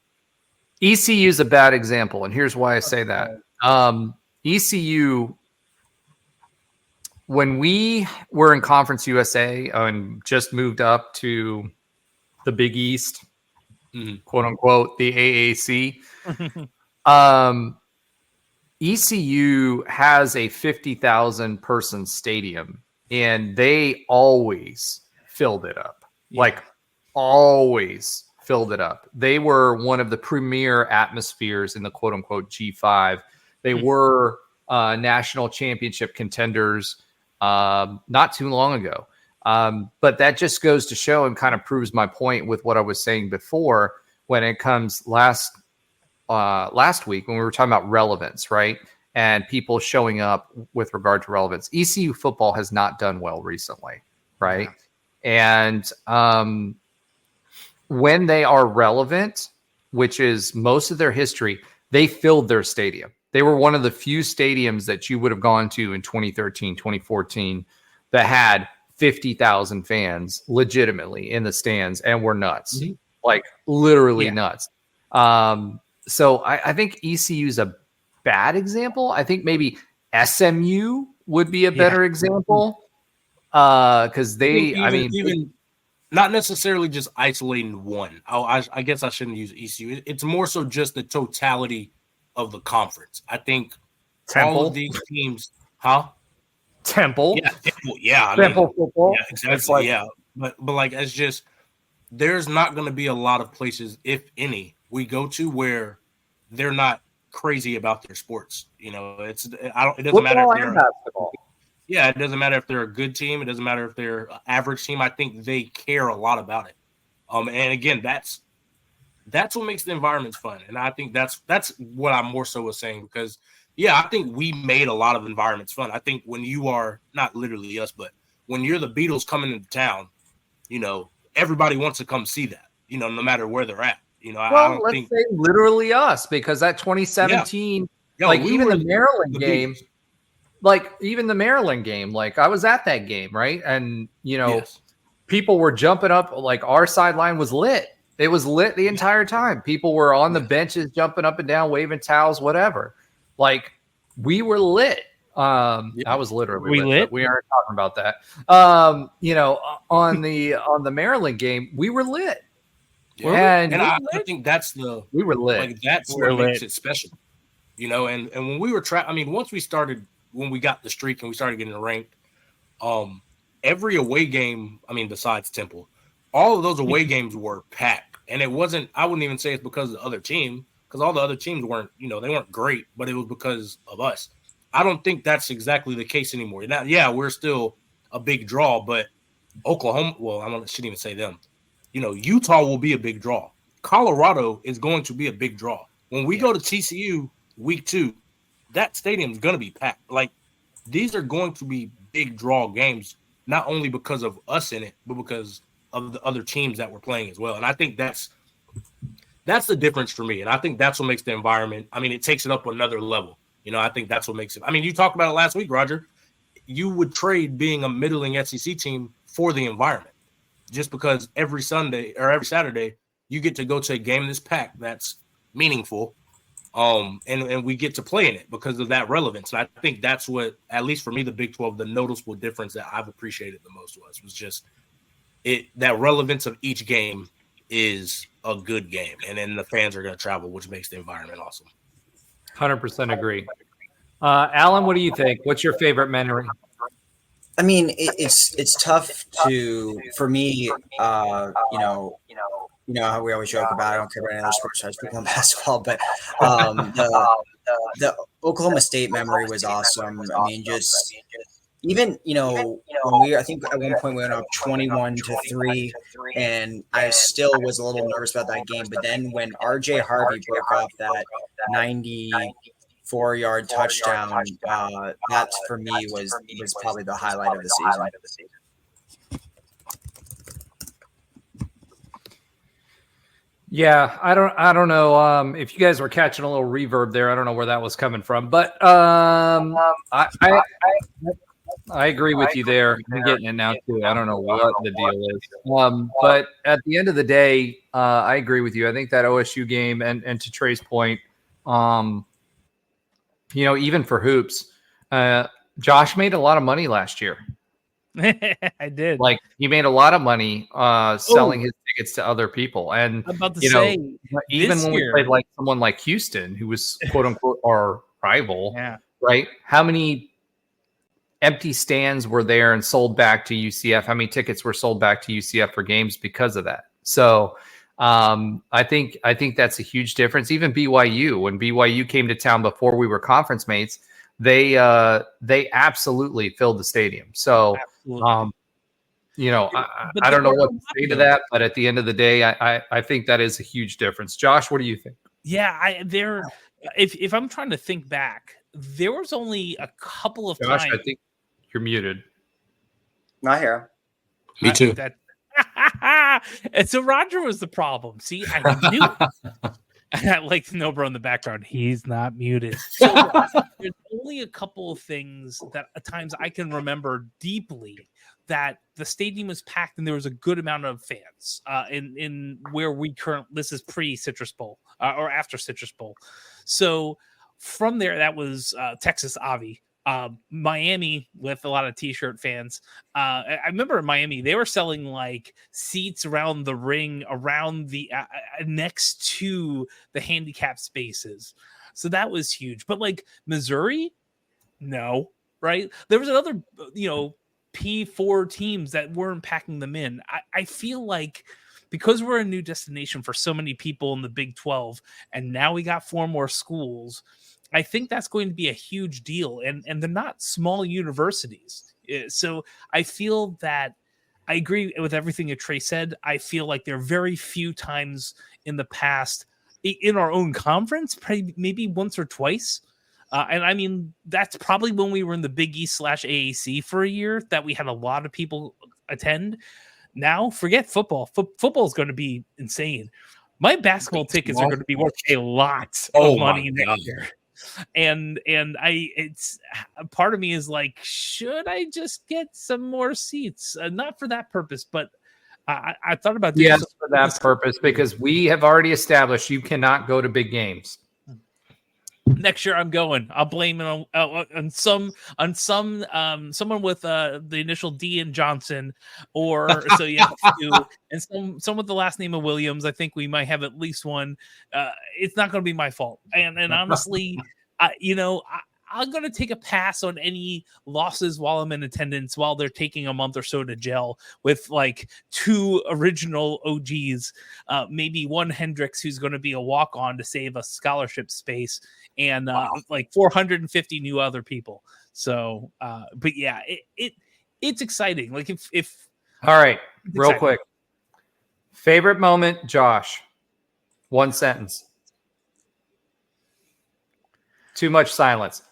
ECU is a bad example, and here's why I say that. ECU, when we were in Conference USA and just moved up to the Big East, quote unquote, the AAC. ECU has a 50,000 person stadium, and they always filled it up. Like always filled it up. They were one of the premier atmospheres in the quote unquote G5. They were national championship contenders not too long ago. But that just goes to show and kind of proves my point with what I was saying before when it comes last week when we were talking about relevance, right? And people showing up with regard to relevance. ECU football has not done well recently, right? Yeah. And when they are relevant, which is most of their history, they filled their stadium. They were one of the few stadiums that you would have gone to in 2013, 2014 that had 50,000 fans legitimately in the stands and were nuts, like literally nuts. So I think ECU is a bad example. I think maybe SMU would be a better example because even not necessarily just isolating one. I guess I shouldn't use ECU. It's more so just the totality of the conference. I think all of these teams, Temple. Yeah, Temple. Yeah, Temple football. Yeah, exactly. But like it's just there's not going to be a lot of places, if any, we go to where they're not crazy about their sports. It doesn't matter if they're basketball. Yeah, it doesn't matter if they're a good team. It doesn't matter if they're an average team. I think they care a lot about it. And again, that's what makes the environments fun. And I think that's what I'm more so was saying because, I think we made a lot of environments fun. I think when you are not literally us, but when you're the Beatles coming into town, everybody wants to come see that, no matter where they're at. Let's say literally us because that 2017, even the Maryland game. Even the Maryland game, like I was at that game, right? And, people were jumping up, like our sideline was lit. It was lit the entire time. People were on the benches jumping up and down, waving towels, whatever. Like we were lit. I was literally lit. We aren't talking about that. On the Maryland game, we were lit. Yeah. And I think we were lit. Like that's what makes it special. And when we were when we got the streak and we started getting ranked, every away game, besides Temple, all of those away games were packed. And it wasn't, I wouldn't even say it's because of the other team, because all the other teams weren't, they weren't great, but it was because of us. I don't think that's exactly the case anymore. Now, we're still a big draw, but Oklahoma, shouldn't even say them. Utah will be a big draw. Colorado is going to be a big draw. When we go to TCU week 2, that stadium is going to be packed. Like these are going to be big draw games, not only because of us in it, but because of the other teams that we're playing as well. And I think that's the difference for me. And I think that's what makes the environment. It takes it up another level. I think that's what makes it. You talked about it last week, Roger. You would trade being a middling SEC team for the environment, just because every Sunday or every Saturday you get to go to a game that's packed, that's meaningful. And we get to play in it because of that relevance. And I think that's what, at least for me, the Big 12, the noticeable difference that I've appreciated the most was just that relevance of each game is a good game. And then the fans are going to travel, which makes the environment awesome. 100% agree. Alan, what do you think? What's your favorite memory? It's tough for me, how we always joke about, I don't care about any other sports besides football and basketball, but the Oklahoma State memory was awesome. Even, I think at one point we went up 21-3, and I still was a little nervous about that game. But then when RJ Harvey broke off that 94-yard touchdown, that for me was probably the highlight of the season. Yeah, I don't know if you guys were catching a little reverb there. I don't know where that was coming from, but I agree with you there. I'm getting it now too. I don't know what the deal is. But at the end of the day, I agree with you. I think that OSU game and to Trey's point, even for hoops, Josh made a lot of money last year. I did. Like he made a lot of money selling his tickets to other people. And I'm about to say, even when we played like someone like Houston, who was quote unquote our rival, right? How many empty stands were there and sold back to UCF? How many tickets were sold back to UCF for games because of that? So I think that's a huge difference. Even BYU, when BYU came to town before we were conference mates, they absolutely filled the stadium. So, you know, I don't know what to say to that, but at the end of the day, I think that is a huge difference. Josh, what do you think? Yeah, if I'm trying to think back, there was only a couple of Josh, times. I think you're muted. Not here. Me too. And so Roger was the problem. See, I knew it. I like to know, bro, in the background, he's not muted. So there's only a couple of things that at times I can remember deeply that the stadium was packed and there was a good amount of fans in where we this is pre-Citrus Bowl or after Citrus Bowl. So from there, that was Texas Avi. Miami with a lot of t-shirt fans. I remember in Miami, they were selling like seats around the ring, around the next to the handicap spaces. So that was huge. But like Missouri, no, right? There was another, P4 teams that weren't packing them in. I feel like because we're a new destination for so many people in the Big 12, and now we got 4 more schools, I think that's going to be a huge deal. And they're not small universities. So I feel that I agree with everything that Trey said. I feel like there are very few times in the past in our own conference, maybe once or twice. And I mean, that's probably when we were in the Big East / AAC for a year that we had a lot of people attend. Now, forget football. Football is going to be insane. My basketball tickets are going to be worth a lot of money next year. And it's part of me is like, should I just get some more seats? Not for that purpose, but I thought about this. Yes, for that purpose, because we have already established you cannot go to big games. Next year I'm going. I'll blame it on someone with the initial D in Johnson, or so you have to, and some with the last name of Williams. I think we might have at least one. It's not going to be my fault, and honestly, I'm going to take a pass on any losses while I'm in attendance, while they're taking a month or so to gel with like 2 original OGs, maybe one Hendricks who's going to be a walk-on to save a scholarship space, and like 450 new other people. So, but yeah, it's exciting. Like if all right, real quick, favorite moment, Josh, 1 sentence. Too much silence.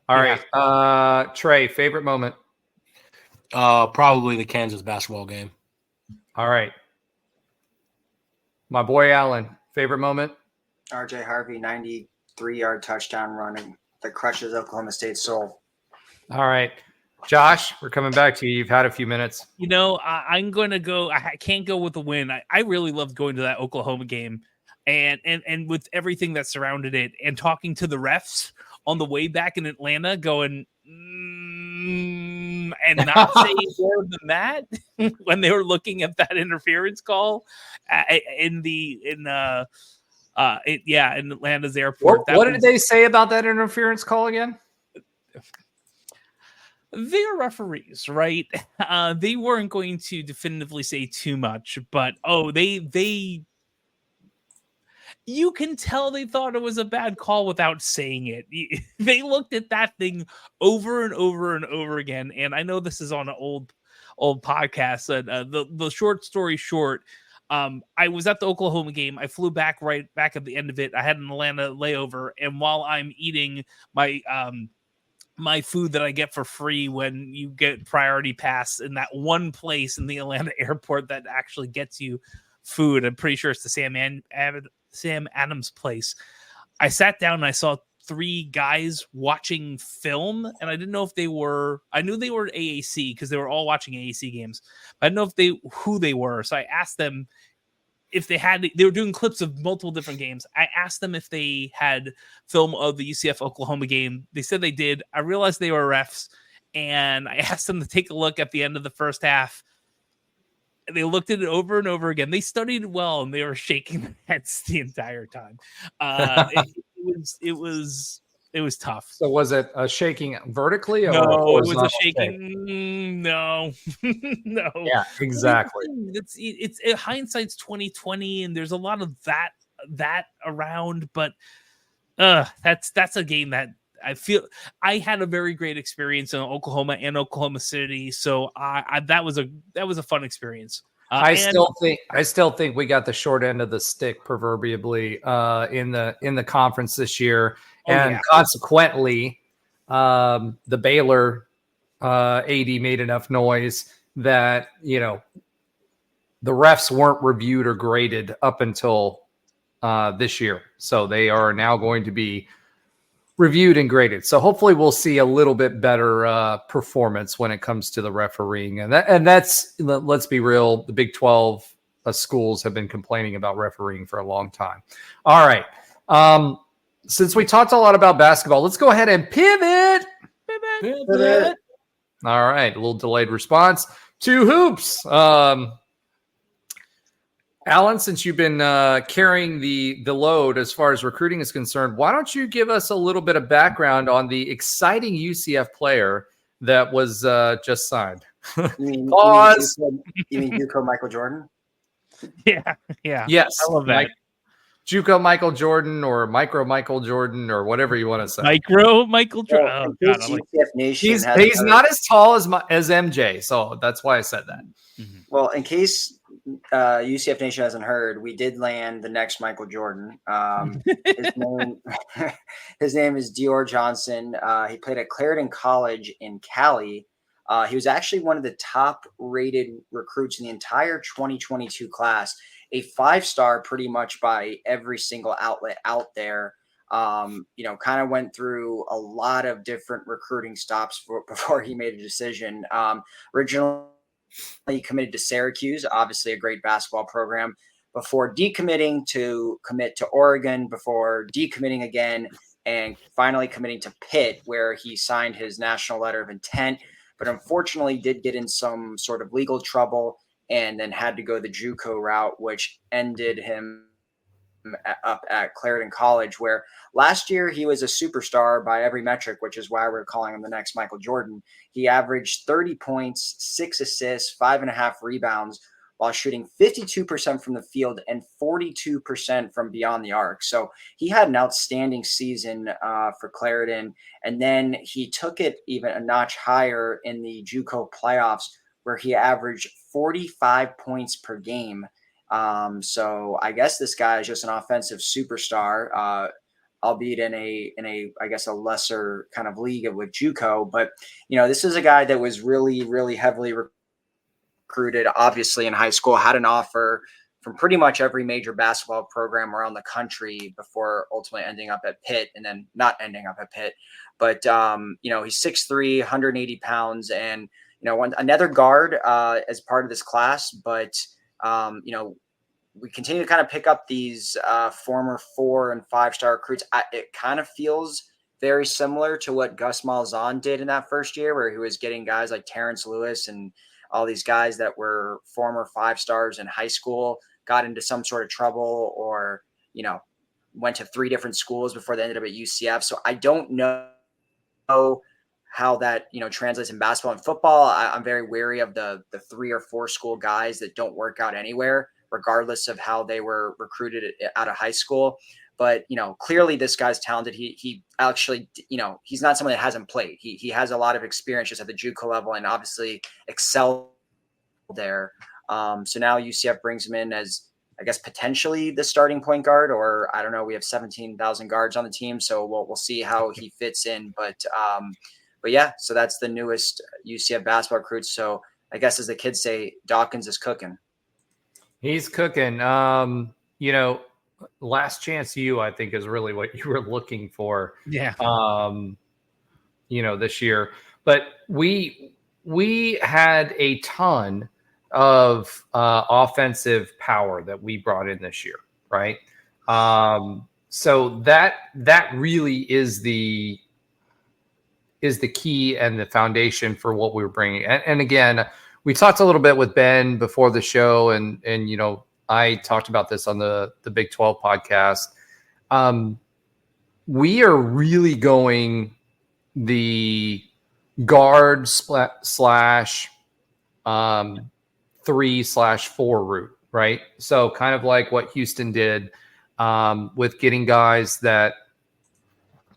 All right, Trey, favorite moment? Probably the Kansas basketball game. All right. My boy Allen, favorite moment? RJ Harvey, 93-yard touchdown running that crushes Oklahoma State's soul. All right. Josh, we're coming back to you. You've had a few minutes. I'm going to go. I can't go with the win. I really loved going to that Oklahoma game and with everything that surrounded it, and talking to the refs on the way back in Atlanta, going and not saying more than that when they were looking at that interference call in Atlanta's airport. What did they say about that interference call again? They're referees, right? They weren't going to definitively say too much, but they you can tell they thought it was a bad call without saying it. They looked at that thing over and over and over again. And I know this is on an old podcast. The short story short, I was at the Oklahoma game. I flew right back at the end of it. I had an Atlanta layover, and while I'm eating my my food that I get for free when you get priority pass in that one place in the Atlanta airport that actually gets you food, I'm pretty sure it's the Sam Adams place. I sat down and I saw 3 guys watching film, and I didn't know if I knew they were AAC because they were all watching AAC games, but I didn't know who they were. So I asked them if they were doing clips of multiple different games. I asked them if they had film of the UCF Oklahoma game. They said they did. I realized they were refs, and I asked them to take a look at the end of the first half. They looked at it over and over again. They studied it well, and they were shaking their heads the entire time. It was tough. So was it a shaking vertically? No, it was a shaking. No, no. Yeah, exactly. It's hindsight's 2020, and there's a lot of that around. But that's a game that I feel I had a very great experience in Oklahoma and Oklahoma City, so that was a fun experience. I still think we got the short end of the stick, proverbially, in the conference this year, consequently, the Baylor AD made enough noise that the refs weren't reviewed or graded up until this year, so they are now going to be reviewed and graded. So hopefully we'll see a little bit better performance when it comes to the refereeing. And that's, let's be real, the Big 12 schools have been complaining about refereeing for a long time. All right. Since we talked a lot about basketball, let's go ahead and pivot. All right. A little delayed response to hoops. Alan, since you've been carrying the load as far as recruiting is concerned, why don't you give us a little bit of background on the exciting UCF player that was just signed? Pause. You mean JuCo Michael Jordan? Yeah. Yes, I love that. JuCo Michael Jordan or Micro Michael Jordan or whatever you want to say. Micro Michael Jordan. UCF Nation he's not as tall as MJ, so that's why I said that. Mm-hmm. Well, in case UCF Nation hasn't heard, we did land the next Michael Jordan. His name is Dior Johnson. He played at Clarendon College in Cali. He was actually one of the top-rated recruits in the entire 2022 class, a 5-star pretty much by every single outlet out there. Kind of went through a lot of different recruiting stops before he made a decision. Originally, he committed to Syracuse, obviously a great basketball program, before decommitting to commit to Oregon, before decommitting again, and finally committing to Pitt, where he signed his national letter of intent, but unfortunately did get in some sort of legal trouble and then had to go the JuCo route, which ended him up at Clarendon College, where last year he was a superstar by every metric, which is why we're calling him the next Michael Jordan. He averaged 30 points, 6 assists, 5.5 rebounds, while shooting 52% from the field and 42% from beyond the arc. So he had an outstanding season for Clarendon. And then he took it even a notch higher in the JuCo playoffs, where he averaged 45 points per game. So I guess this guy is just an offensive superstar, albeit in a I guess a lesser kind of league with JuCo. But this is a guy that was really, really heavily recruited, obviously in high school, had an offer from pretty much every major basketball program around the country before ultimately ending up at Pitt, and then not ending up at Pitt. But he's 6'3", 180 pounds, and another guard as part of this class, but we continue to kind of pick up these former 4- and 5-star recruits. It kind of feels very similar to what Gus Malzahn did in that first year, where he was getting guys like Terrence Lewis and all these guys that were former 5-stars in high school, got into some sort of trouble, or, went to 3 different schools before they ended up at UCF. So I don't know how that translates in basketball and football. I'm very wary of the 3 or 4 school guys that don't work out anywhere, regardless of how they were recruited out of high school. But clearly this guy's talented. He actually he's not someone that hasn't played. He has a lot of experience just at the JuCo level and obviously excelled there. So now UCF brings him in as, I guess, potentially the starting point guard, or I don't know. We have 17,000 guards on the team, so we'll see how he fits in. But yeah, so that's the newest UCF basketball recruit. So I guess, as the kids say, Dawkins is cooking. He's cooking. Last chance you, I think, is really what you were looking for. Yeah. This year. But we had a ton of offensive power that we brought in this year, right? So that really is the key and the foundation for what we were bringing. And again, we talked a little bit with Ben before the show, and I talked about this on the Big 12 podcast. We are really going the guard slash 3/4 route, right? So kind of like what Houston did with getting guys that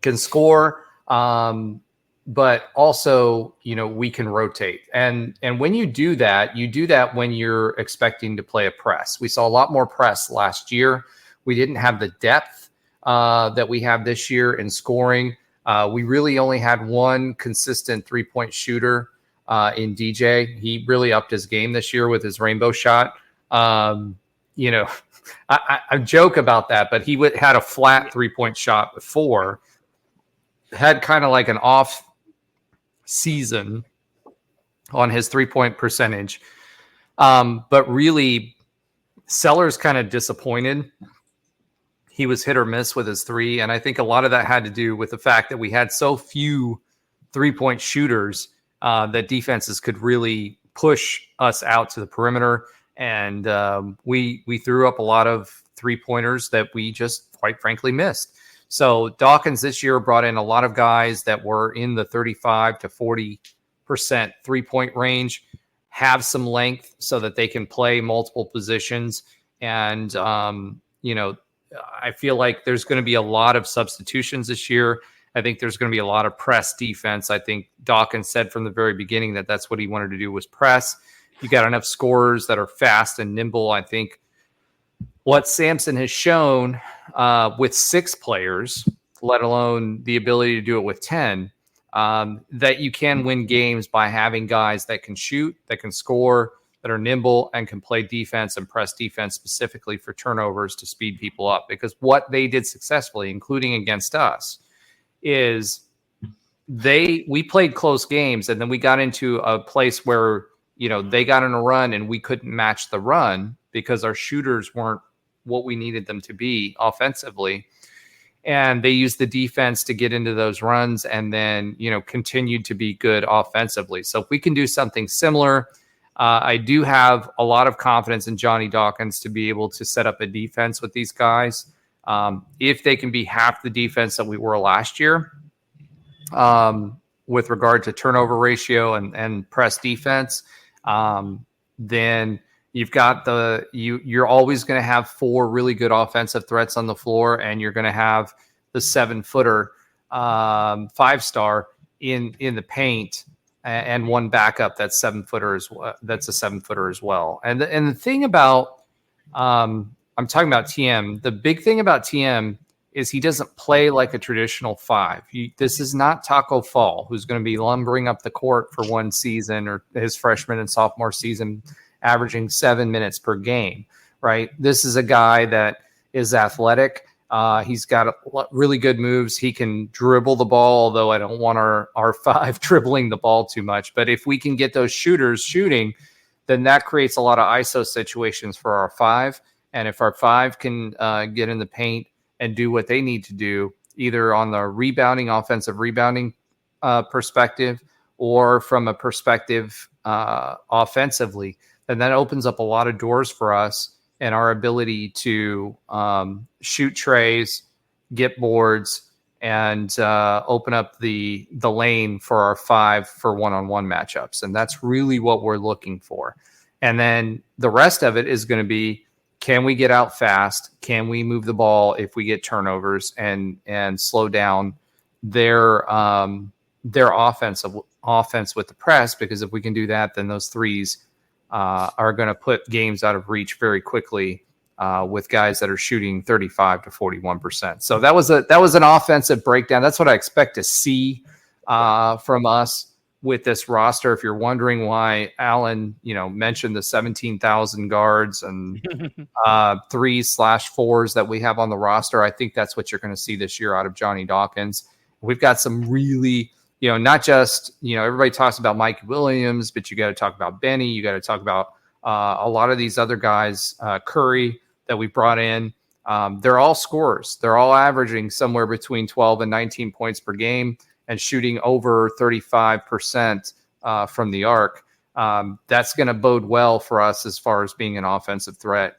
can score, But also, we can rotate. And when you do that when you're expecting to play a press. We saw a lot more press last year. We didn't have the depth that we have this year in scoring. We really only had one consistent three-point shooter in DJ. He really upped his game this year with his rainbow shot. I joke about that, but he had a flat three-point shot before, had kind of like an off season on his three-point percentage. But really, Sellers kind of disappointed. He was hit or miss with his three, and I think a lot of that had to do with the fact that we had so few three-point shooters that defenses could really push us out to the perimeter, and we threw up a lot of three-pointers that we just, quite frankly, missed. So Dawkins this year brought in a lot of guys that were in the 35 to 40% three-point range, have some length so that they can play multiple positions, and I feel like there's going to be a lot of substitutions this year. I think there's going to be a lot of press defense. I think Dawkins said from the very beginning that that's what he wanted to do was press. You got enough scorers that are fast and nimble. I think what Sampson has shown with 6 players, let alone the ability to do it with 10, that you can win games by having guys that can shoot, that can score, that are nimble, and can play defense and press defense specifically for turnovers to speed people up. Because what they did successfully, including against us, is we played close games, and then we got into a place where they got in a run and we couldn't match the run because our shooters weren't what we needed them to be offensively. And they used the defense to get into those runs and then, continued to be good offensively. So if we can do something similar, I do have a lot of confidence in Johnny Dawkins to be able to set up a defense with these guys. If they can be half the defense that we were last year, with regard to turnover ratio and press defense, then you've got you're always going to have 4 really good offensive threats on the floor, and you're going to have the 7-footer 5-star in the paint, and one backup that's 7-footer as well. That's a 7-footer as well. And the thing about I'm talking about TM. The big thing about TM is he doesn't play like a traditional 5. This is not Taco Fall, who's going to be lumbering up the court for one season or his freshman and sophomore season, averaging 7 minutes per game, right? This is a guy that is athletic. He's got really good moves. He can dribble the ball, although I don't want our 5 dribbling the ball too much. But if we can get those shooters shooting, then that creates a lot of ISO situations for our 5. And if our 5 can get in the paint and do what they need to do, either on the offensive rebounding perspective, or from a perspective offensively, then that opens up a lot of doors for us and our ability to shoot trays, get boards, and open up the lane for our 5 for one-on-one matchups. And that's really what we're looking for. And then the rest of it is going to be, can we get out fast? Can we move the ball if we get turnovers and slow down their offense with the press? Because if we can do that, then those threes are going to put games out of reach very quickly with guys that are shooting 35 to 41%. So that was an offensive breakdown. That's what I expect to see from us with this roster. If you're wondering why Alan, mentioned the 17,000 guards and 3/4s that we have on the roster, I think that's what you're going to see this year out of Johnny Dawkins. We've got some really, not just, everybody talks about Mike Williams, but you got to talk about Benny. You got to talk about a lot of these other guys, Curry that we brought in. They're all scorers. They're all averaging somewhere between 12 and 19 points per game and shooting over 35% from the arc. That's going to bode well for us as far as being an offensive threat.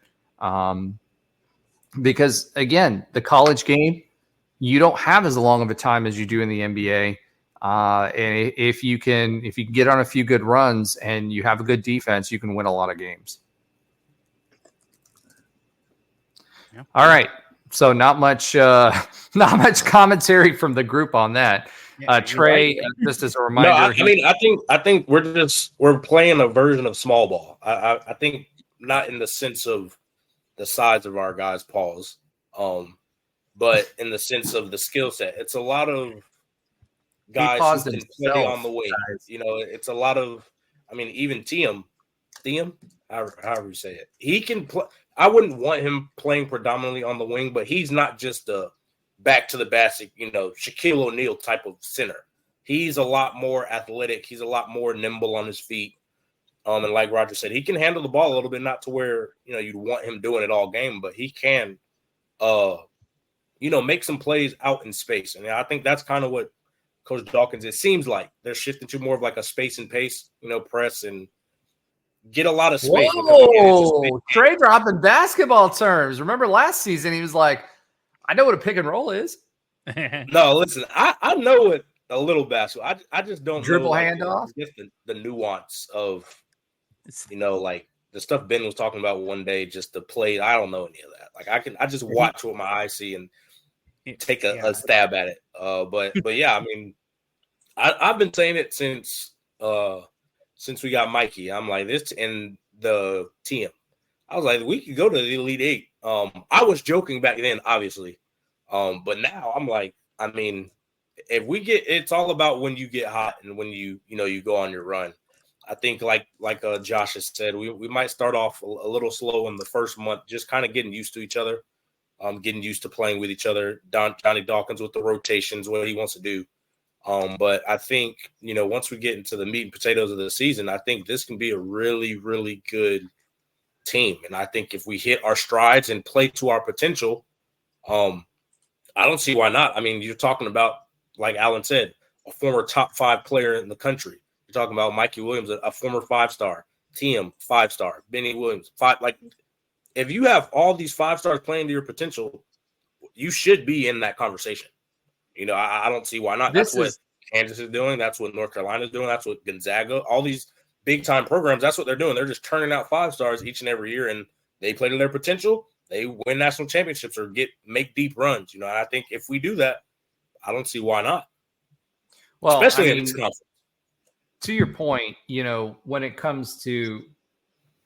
Because, again, the college game, you don't have as long of a time as you do in the NBA. And if you can get on a few good runs and you have a good defense, you can win a lot of games. Yeah. All right. So not much commentary from the group on that. Trey, just as a reminder. No, I think we're playing a version of small ball. I think not in the sense of the size of our guys' paws, but in the sense of the skill set. It's a lot of guys who can play on the wing. It's a lot of, even Thiem, however you say it, he can play. I wouldn't want him playing predominantly on the wing, but he's not just a back to the basic, Shaquille O'Neal type of center. He's a lot more athletic. He's a lot more nimble on his feet. And like Roger said, he can handle the ball a little bit, not to where, you'd want him doing it all game, but he can, make some plays out in space. And I think that's kind of what Coach Dawkins, it seems like they're shifting to more of like a space and pace, press and get a lot of space. Whoa, Trey dropping basketball terms. Remember last season, he was like, I know what a pick and roll is. No, listen, I know it a little basketball. I just don't dribble know, handoff. The nuance of, like the stuff Ben was talking about one day, just the play. I don't know any of that. Like I just watch what my eyes see and take a stab at it. But yeah, I've been saying it since we got Mikey. I'm like, this and the team. I was like, we could go to the Elite Eight. I was joking back then, obviously. But now I'm like, if we get, it's all about when you get hot and when you go on your run. I think like Josh has said, we might start off a little slow in the first month, just kind of getting used to each other, getting used to playing with each other. Johnny Dawkins with the rotations, what he wants to do. But I think, once we get into the meat and potatoes of the season, I think this can be a really, really good team. And I think if we hit our strides and play to our potential, I don't see why not. You're talking about, like Alan said, a former top 5 player in the country. You're talking about Mikey Williams, a former 5-star, Thiem, 5-star, Benny Williams, 5. Like, if you have all these 5-stars playing to your potential, you should be in that conversation. I don't see why not. That's what Kansas is doing. That's what North Carolina is doing. That's what Gonzaga, all these big-time programs, that's what they're doing. They're just turning out 5-stars each and every year, and they play to their potential. They win national championships or make deep runs. And I think if we do that, I don't see why not. Well, especially in this conference. To your point, when it comes to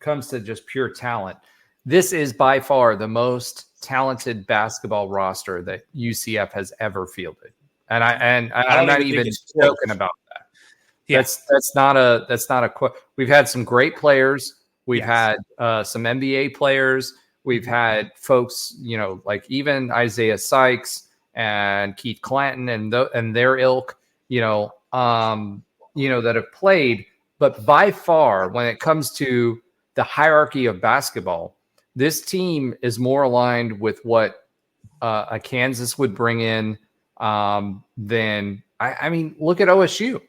just pure talent, this is by far the most talented basketball roster that UCF has ever fielded, and I'm not even joking about that. Yeah. That's not a. We've had some great players. We've had some NBA players. We've had folks, like even Isaiah Sykes and Keith Clanton and their ilk, that have played. But by far, when it comes to the hierarchy of basketball, this team is more aligned with what a Kansas would bring in than look at OSU.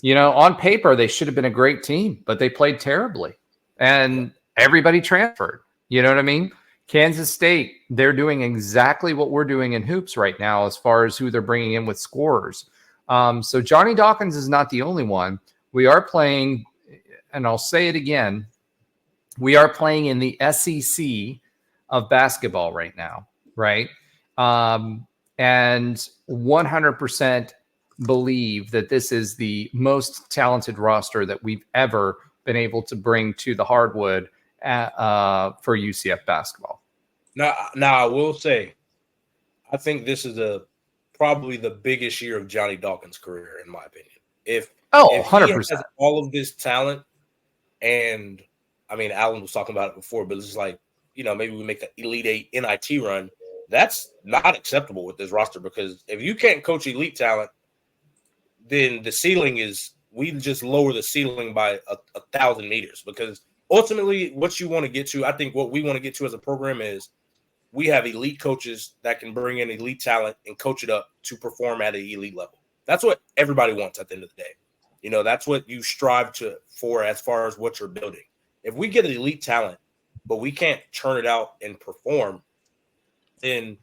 On paper, they should have been a great team, but they played terribly. And everybody transferred. You know what I mean? Kansas State, they're doing exactly what we're doing in hoops right now as far as who they're bringing in with scorers. So Johnny Dawkins is not the only one. We are playing, and I'll say it again, we are playing in the SEC of basketball right now, right? And 100% believe that this is the most talented roster that we've ever been able to bring to the hardwood for UCF basketball. Now I will say, I think this is probably the biggest year of Johnny Dawkins' career, in my opinion. If 100%. He has all of this talent, and Alan was talking about it before, but it's just like, maybe we make an Elite Eight NIT run. That's not acceptable with this roster, because if you can't coach elite talent, then the ceiling is, we just lower the ceiling by 1,000 meters, because ultimately what you want to get to, I think what we want to get to as a program is we have elite coaches that can bring in elite talent and coach it up to perform at an elite level. That's what everybody wants at the end of the day. That's what you strive for as far as what you're building. If we get an elite talent, but we can't churn it out and perform, then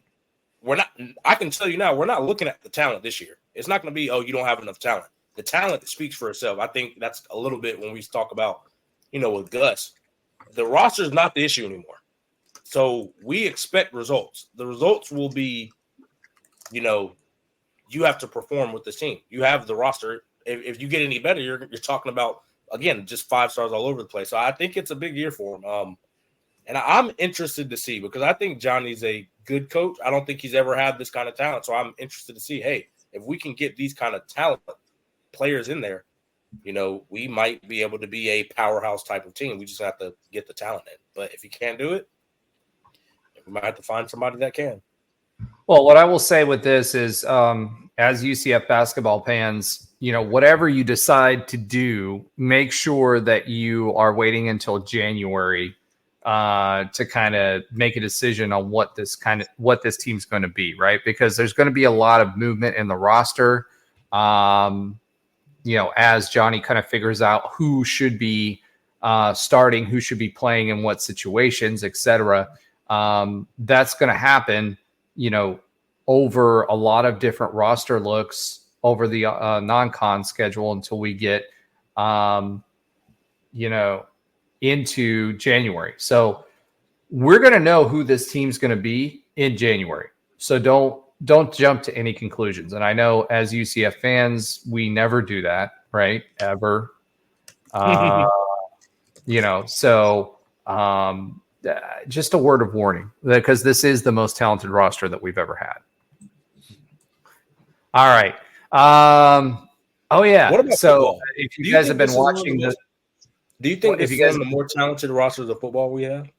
I can tell you now, we're not looking at the talent this year. It's not going to be, you don't have enough talent. The talent speaks for itself. I think that's a little bit when we talk about, with Gus. The roster is not the issue anymore. So we expect results. The results will be, you have to perform with this team. You have the roster. If you get any better, you're talking about, again, just 5 stars all over the place. So I think it's a big year for him. And I'm interested to see, because I think Johnny's a good coach. I don't think he's ever had this kind of talent. So I'm interested to see, hey, if we can get these kind of talent players in there, we might be able to be a powerhouse type of team. We just have to get the talent in. But if you can't do it, we might have to find somebody that can. Well, what I will say with this is, as UCF basketball fans, whatever you decide to do, make sure that you are waiting until January to kind of make a decision on what this team's going to be, right? Because there's going to be a lot of movement in the roster. As Johnny kind of figures out who should be starting, who should be playing in what situations, etc. That's going to happen, over a lot of different roster looks over the non-con schedule until we get, into January. So we're going to know who this team's going to be in January. So don't jump to any conclusions. And I know as UCF fans, we never do that, right? Ever. Just a word of warning, because this is the most talented roster that we've ever had. All right. Oh yeah. What about so football? If you guys have been watching this, do you think if this you is guys one of the more talented rosters of football we have?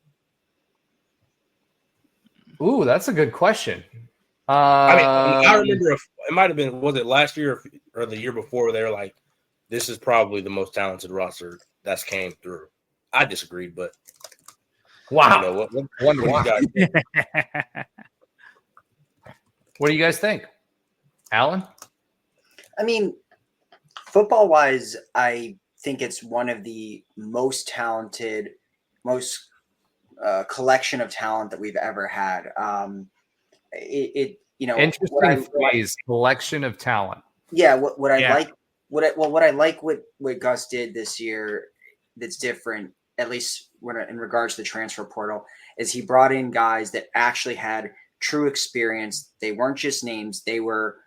Ooh, that's a good question. I remember it might have been, was it last year or the year before, where they were like, this is probably the most talented roster that's came through. I disagreed, but wow. What do you guys think? What do you guys think? Alan? I mean, football-wise, I think it's one of the most talented, most collection of talent that we've ever had. Interesting phrase, collection of talent. Yeah, what I like what Gus did this year that's different, at least in regards to the transfer portal, is he brought in guys that actually had true experience. They weren't just names. They were,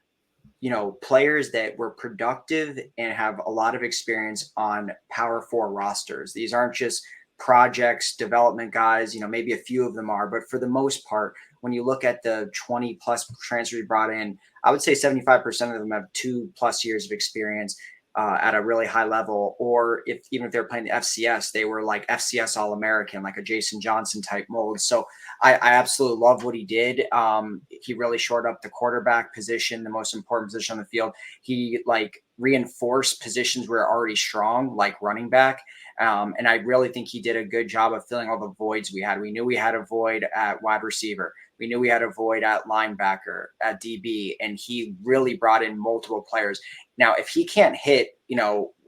players that were productive and have a lot of experience on Power 4 rosters. These aren't just projects, development guys, maybe a few of them are, but for the most part, when you look at the 20 plus transfers we brought in, I would say 75% of them have 2+ years of experience at a really high level, or even if they're playing the FCS, they were like FCS All-American, like a Jason Johnson type mold. So I absolutely love what he did. He really shored up the quarterback position, the most important position on the field. He reinforced positions where already strong, like running back. And I really think he did a good job of filling all the voids we had. We knew we had a void at wide receiver. We knew we had a void at linebacker, at DB, and he really brought in multiple players. Now, if he can't hit,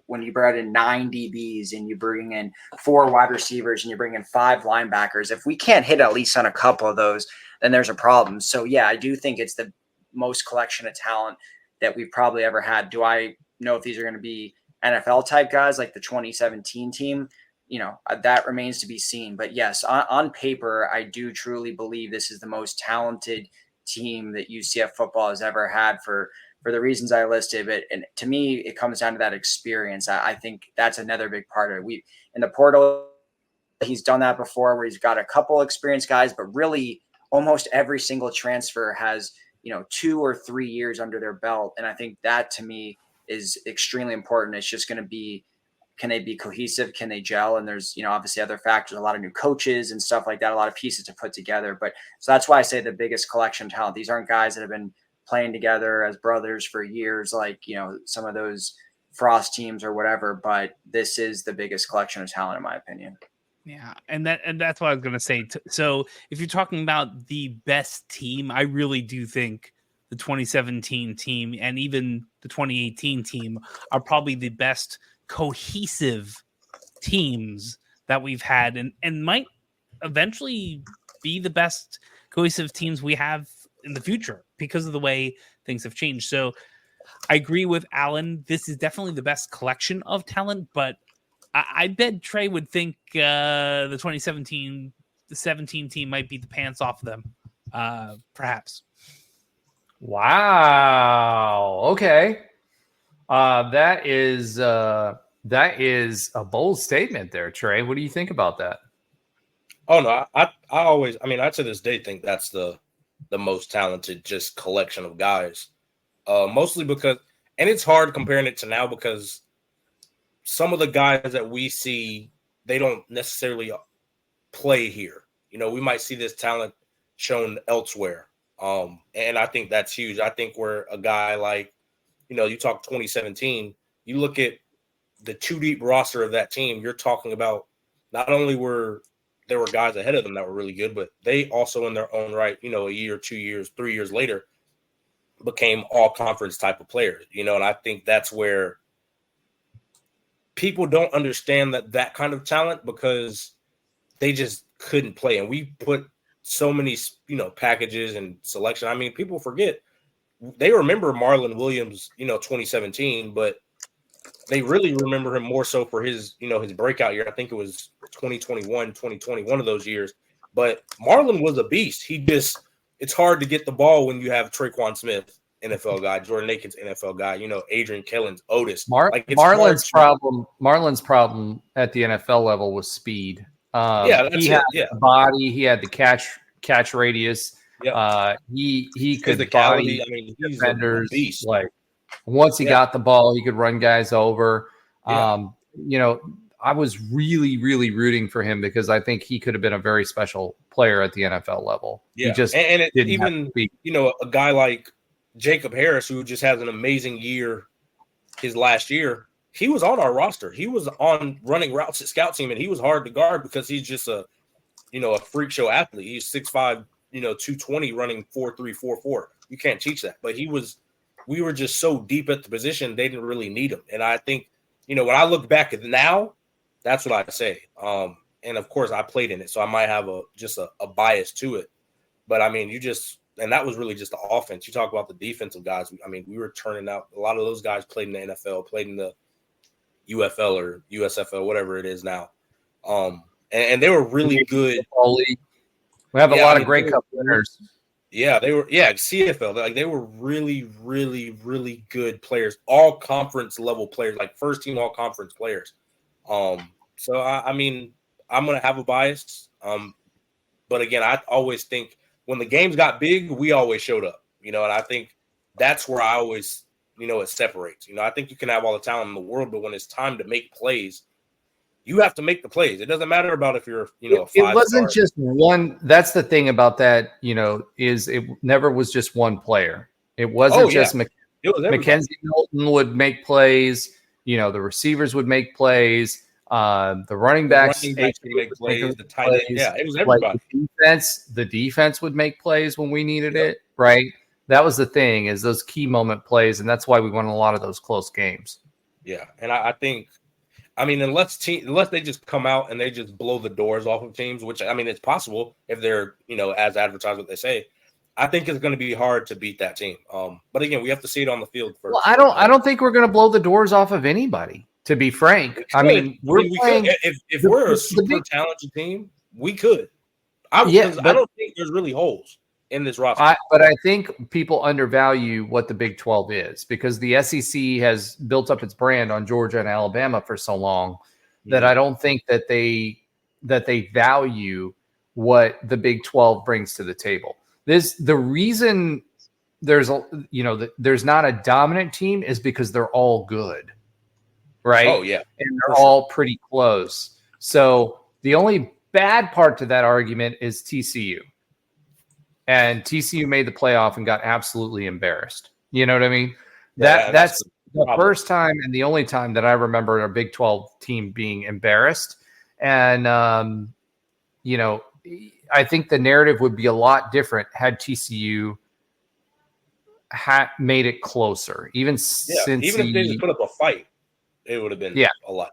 when you brought in 9 DBs and you bring in 4 wide receivers and you bring in 5 linebackers, if we can't hit at least on a couple of those, then there's a problem. So, yeah, I do think it's the most collection of talent that we've probably ever had. Do I know if these are going to be NFL type guys like the 2017 team? That remains to be seen. But yes, on paper, I do truly believe this is the most talented team that UCF football has ever had for the reasons I listed. But and to me, it comes down to that experience. I think that's another big part of it. In the portal, he's done that before, where he's got a couple experienced guys, but really almost every single transfer has 2 or 3 years under their belt, and I think that to me is extremely important. It's just going to be, can they be cohesive? Can they gel? And there's, obviously other factors, a lot of new coaches and stuff like that, a lot of pieces to put together. But so that's why I say the biggest collection of talent. These aren't guys that have been playing together as brothers for years, like, some of those Frost teams or whatever, but this is the biggest collection of talent, in my opinion. Yeah. And that's what I was going to say. So if you're talking about the best team, I really do think the 2017 team and even the 2018 team are probably the best cohesive teams that we've had, and might eventually be the best cohesive teams we have in the future because of the way things have changed. So I agree with Alan. This is definitely the best collection of talent, but I bet Trey would think the 2017 team might beat the pants off of them, perhaps. Wow. Okay. That is a bold statement there, Trey. What do you think about that? Oh no, I always, I mean, I to this day think that's the most talented just collection of guys. Mostly because, and it's hard comparing it to now because some of the guys that we see, they don't necessarily play here. You know, we might see this talent shown elsewhere. And I think that's huge. I think where a guy like, you know, you talk 2017, you look at the two deep roster of that team, you're talking about not only there were guys ahead of them that were really good, but they also in their own right, you know, a year, 2 years, 3 years later became all conference type of players, you know, and I think that's where people don't understand that kind of talent because they just couldn't play. And we put so many, you know, packages and selection. I mean, people forget, they remember Marlon Williams, you know, 2017, but they really remember him more so for his, you know, his breakout year. I think it was 2021, 2020, one of those years. But Marlon was a beast. It's hard to get the ball when you have Traquan Smith, NFL guy, Jordan Akins, NFL guy, you know, Adrian Killens, Otis. Marlon's problem at the NFL level was speed. He had the body, he had the catch radius. Yep. He could body he's defenders. A beast. Like once he got the ball, he could run guys over. Yeah. You know, I was really, really rooting for him because I think he could have been a very special player at the NFL level. Yeah, he just even you know, a guy like Jacob Harris, who just has an amazing year, his last year, he was on our roster. He was on running routes at scout team, and he was hard to guard because he's just a freak show athlete. He's 6'5", you know, 220, running 4.3, 4.4. You can't teach that. But we were just so deep at the position, they didn't really need him. And I think, you know, when I look back at now, that's what I say. And of course I played in it, so I might have a bias to it. But I mean, and that was really just the offense. You talk about the defensive guys. I mean, we were turning out, a lot of those guys played in the NFL, played in the UFL or USFL, whatever it is now. And they were really good. We have a lot of Grey Cup winners. Yeah, they were. Yeah, CFL. Like they were really, really, really good players. All conference level players, like first team all conference players. So I mean, I'm gonna have a bias. But again, I always think when the games got big, we always showed up. You know, and I think that's where I always, you know, it separates. You know, I think you can have all the talent in the world, but when it's time to make plays, you have to make the plays. It doesn't matter about if you're, you know, it wasn't just one. That's the thing about that, you know, is it never was just one player. It wasn't just Mackenzie Milton would make plays. You know, the receivers would make plays. The running backs would make plays. The tight end, it was everybody. Like the defense would make plays when we needed it, right? That was the thing, is those key moment plays, and that's why we won a lot of those close games. Yeah, and I think, I mean, unless they just come out and they just blow the doors off of teams, which, I mean, it's possible if they're, you know, as advertised what they say, I think it's going to be hard to beat that team. But again, we have to see it on the field first. Well, I don't think we're going to blow the doors off of anybody, to be frank. I mean, we playing, if we're a super talented team, we could. I don't think there's really holes in this roster. But I think people undervalue what the Big 12 is, because the SEC has built up its brand on Georgia and Alabama for so long that I don't think that they value what the Big 12 brings to the table. The reason there's not a dominant team is because they're all good, right? Oh yeah, and they're all pretty close. So the only bad part to that argument is TCU. And TCU made the playoff and got absolutely embarrassed. You know what I mean? That's the first time and the only time that I remember a Big 12 team being embarrassed. And, you know, I think the narrative would be a lot different had TCU made it closer. Even if they just put up a fight, it would have been a lot.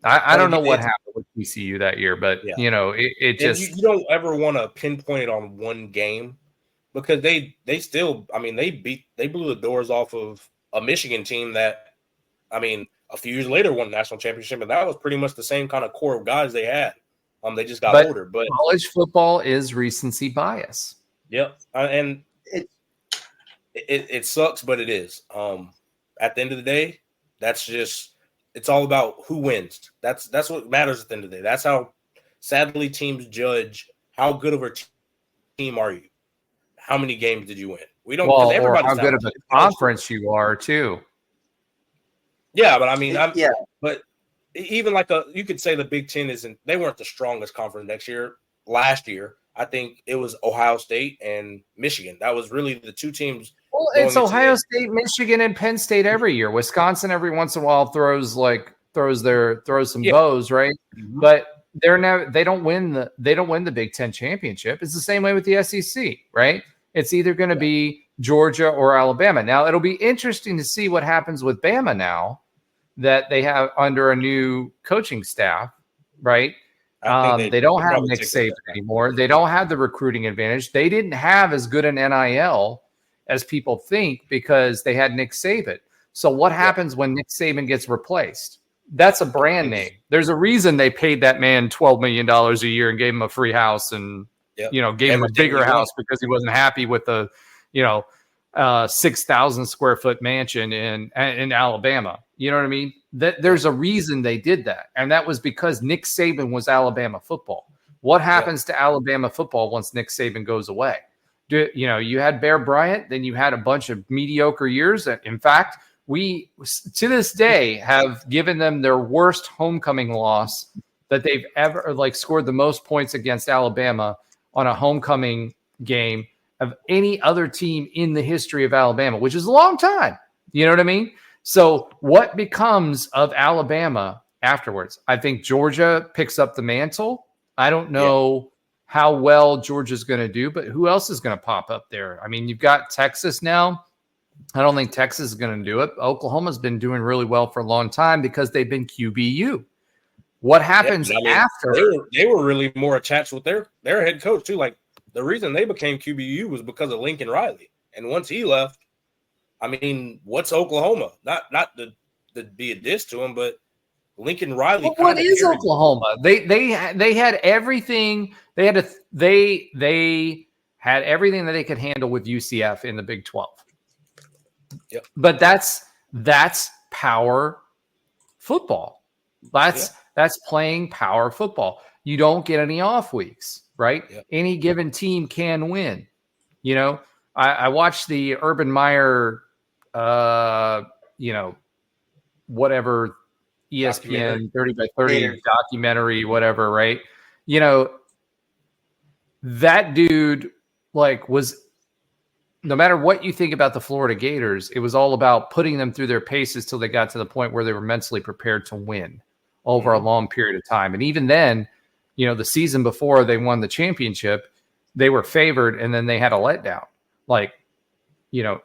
I don't know what happened with TCU that year, but you know, it just you don't ever want to pinpoint it on one game, because they still, I mean, they blew the doors off of a Michigan team that, I mean, a few years later won the national championship, and that was pretty much the same kind of core of guys they had. They just got older. But college football is recency bias. Yep, and It sucks, but it is. At the end of the day, it's all about who wins. That's what matters at the end of the day. That's how sadly teams judge how good of a team are you. How many games did you win? We don't. Well, or everybody's how good of talented. a conference you are too. Yeah, but I mean, but even you could say the Big Ten they weren't the strongest conference last year. I think it was Ohio State and Michigan. That was really the two teams. Well, it's Ohio State, Michigan, and Penn State every year. Wisconsin every once in a while throws some bows, right? Mm-hmm. But they don't win the Big Ten championship. It's the same way with the SEC, right? It's either going to be Georgia or Alabama. Now it'll be interesting to see what happens with Bama now that they have under a new coaching staff, right? They don't have Nick Saban anymore. They don't have the recruiting advantage. They didn't have as good an NIL as people think because they had Nick Saban. So what happens when Nick Saban gets replaced? That's a brand name. There's a reason they paid that man $12 million a year and gave him a free house and gave him a bigger house because he wasn't happy with the 6,000 square foot mansion in Alabama. You know what I mean? There's a reason they did that. And that was because Nick Saban was Alabama football. What happens to Alabama football once Nick Saban goes away? You had Bear Bryant, then you had a bunch of mediocre years. In fact, we, to this day, have given them their worst homecoming loss that they've ever scored the most points against Alabama on a homecoming game of any other team in the history of Alabama, which is a long time. You know what I mean? So what becomes of Alabama afterwards? I think Georgia picks up the mantle. I don't know how well Georgia's going to do, but who else is going to pop up there? I mean, you've got Texas now. I don't think Texas is going to do it. Oklahoma's been doing really well for a long time because they've been QBU. What happens after? They were really more attached with their head coach too. Like the reason they became QBU was because of Lincoln Riley. And once he left, I mean, what's Oklahoma? Not to be a diss to him, but Lincoln Riley. Well, what is Oklahoma? They had everything. They had everything that they could handle with UCF in the Big 12. Yep. But that's power football. That's playing power football. You don't get any off weeks, right? Yep. Any given team can win. I watched the Urban Meyer, whatever ESPN 30 by 30 documentary, whatever, right? That dude was, no matter what you think about the Florida Gators, it was all about putting them through their paces till they got to the point where they were mentally prepared to win over a long period of time. And even then, the season before they won the championship, they were favored and then they had a letdown.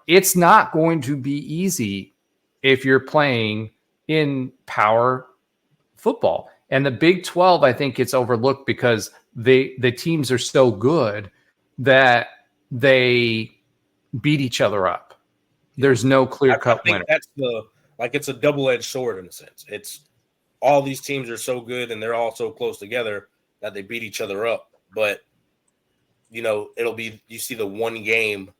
It's not going to be easy if you're playing in power football. And the Big 12, I think, gets overlooked because the teams are so good that they beat each other up. There's no clear-cut winner. That's it's a double-edged sword in a sense. It's all these teams are so good and they're all so close together that they beat each other up. But it'll be, you see the one game,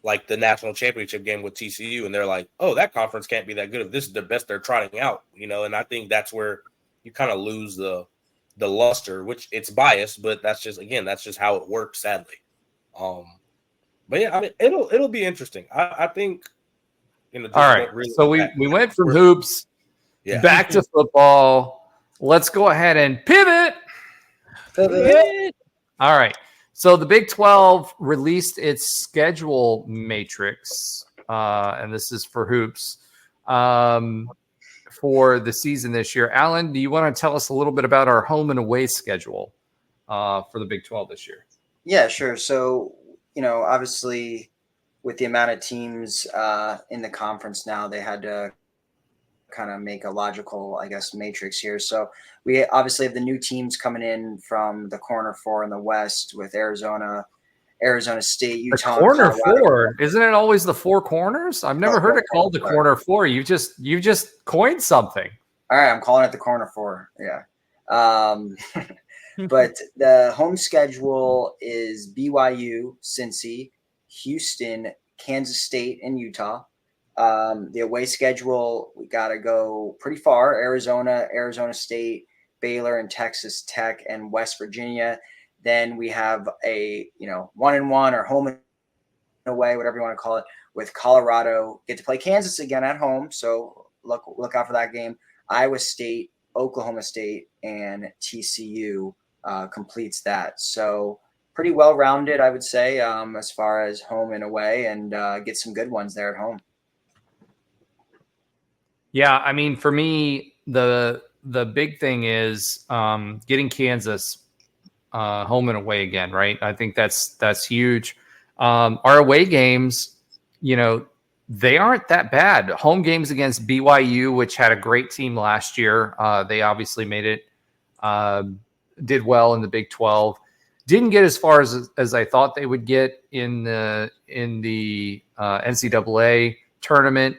like the national championship game with TCU, and they're like, oh, that conference can't be that good if this is the best they're trotting out, and I think that's where you kind of lose the luster, which it's biased, but that's just how it works, sadly. But yeah, I mean, it'll be interesting. I think, all right. Really, so we went from hoops back to football. Let's go ahead and pivot. All right. So the Big 12 released its schedule matrix, and this is for hoops, for the season this year. Alan, do you want to tell us a little bit about our home and away schedule for the Big 12 this year? Yeah, sure. So, obviously with the amount of teams in the conference now, they had to kind of make a logical, matrix here. So we obviously have the new teams coming in from the corner four in the West with Arizona State, Utah. The corner four, isn't it always the four corners? I've never heard it called the corner four. You just coined something. All right, I'm calling it the corner four. Yeah. But the home schedule is BYU, Cincy, Houston, Kansas State and Utah. The away schedule, we got to go pretty far. Arizona State, Baylor, and Texas Tech, and West Virginia. Then we have a 1-1 or home and away, whatever you want to call it, with Colorado. Get to play Kansas again at home, so look out for that game. Iowa State, Oklahoma State, and TCU completes that. So pretty well-rounded, I would say, as far as home and away, and get some good ones there at home. Yeah, I mean, for me, the big thing is getting Kansas home and away again, right? I think that's huge. Our away games, they aren't that bad. Home games against BYU, which had a great team last year. They obviously made it, did well in the Big 12. Didn't get as far as I thought they would get in the NCAA tournament.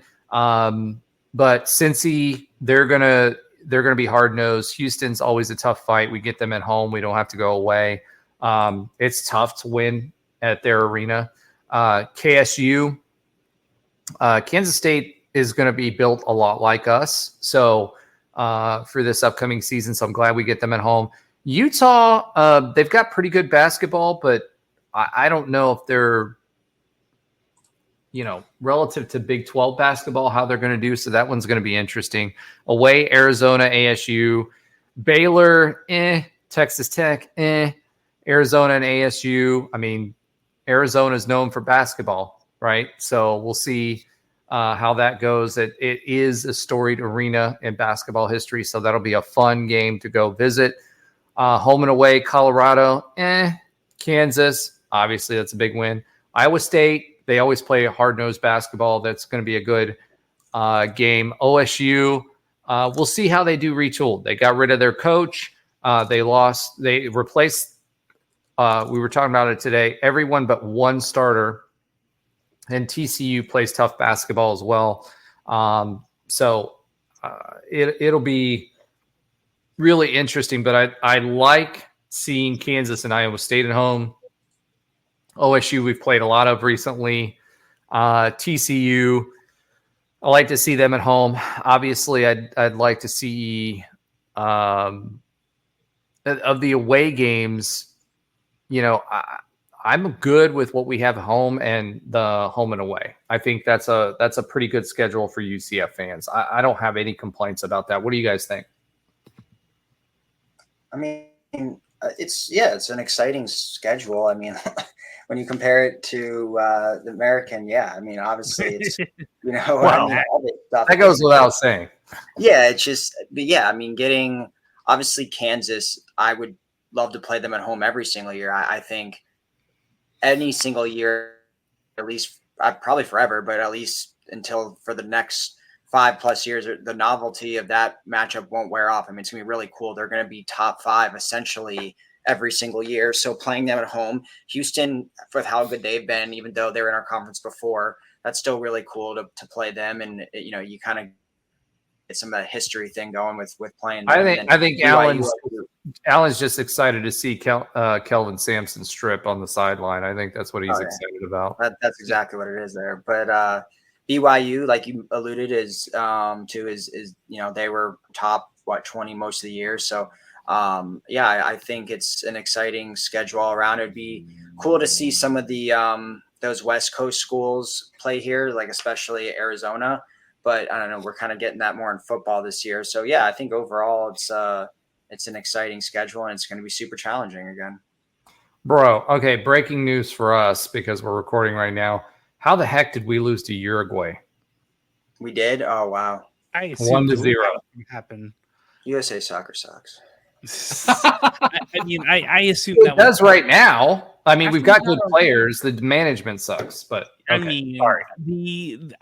But Cincy, they're gonna be hard nosed. Houston's always a tough fight. We get them at home. We don't have to go away. It's tough to win at their arena. KSU, Kansas State is going to be built a lot like us. So for this upcoming season, so I'm glad we get them at home. Utah, they've got pretty good basketball, but I don't know if they're, relative to Big 12 basketball, how they're going to do. So that one's going to be interesting. Away, Arizona, ASU, Baylor, Texas Tech, Arizona and ASU. I mean, Arizona is known for basketball, right? So we'll see how that goes. It is a storied arena in basketball history, so that'll be a fun game to go visit. Home and away, Colorado, Kansas, obviously that's a big win. Iowa State, they always play hard-nosed basketball. That's going to be a good game. OSU, we'll see how they do retooled. They got rid of their coach. They replaced, we were talking about it today, everyone but one starter. And TCU plays tough basketball as well. So it'll be really interesting. But I like seeing Kansas and Iowa State at home. OSU we've played a lot of recently. TCU, I like to see them at home. Obviously, I'd like to see of the away games. I'm good with what we have at home and the home and away. I think that's a pretty good schedule for UCF fans. I don't have any complaints about that. What do you guys think? I mean, it's an exciting schedule. I mean, when you compare it to the American, I mean, obviously it's, well, all this stuff. That goes without saying. Yeah, it's just, I mean, getting obviously Kansas, I would love to play them at home every single year. I think any single year, at least probably forever, but at least until for the next 5+ years, the novelty of that matchup won't wear off. I mean, it's going to be really cool. They're going to be top 5 essentially every single year. So playing them at home, Houston, with how good they've been, even though they were in our conference before, that's still really cool to play them. And, you kind of get some of that history thing going with playing them. I think Alan's just excited to see Kelvin Sampson strip on the sideline. I think that's what he's excited about. That's exactly what it is there. But BYU, like you alluded, is they were top 20 most of the year. So I think it's an exciting schedule all around. It'd be cool to see some of the those West Coast schools play here, like especially Arizona. But I don't know, we're kind of getting that more in football this year. So I think overall it's an exciting schedule and it's going to be super challenging again. Bro, okay, breaking news for us because we're recording right now. How the heck did we lose to Uruguay? We did? Oh, wow. 1-0 happened. USA soccer sucks. I assume it does right now. I mean, we've got good players. The management sucks, but okay. I mean, sorry.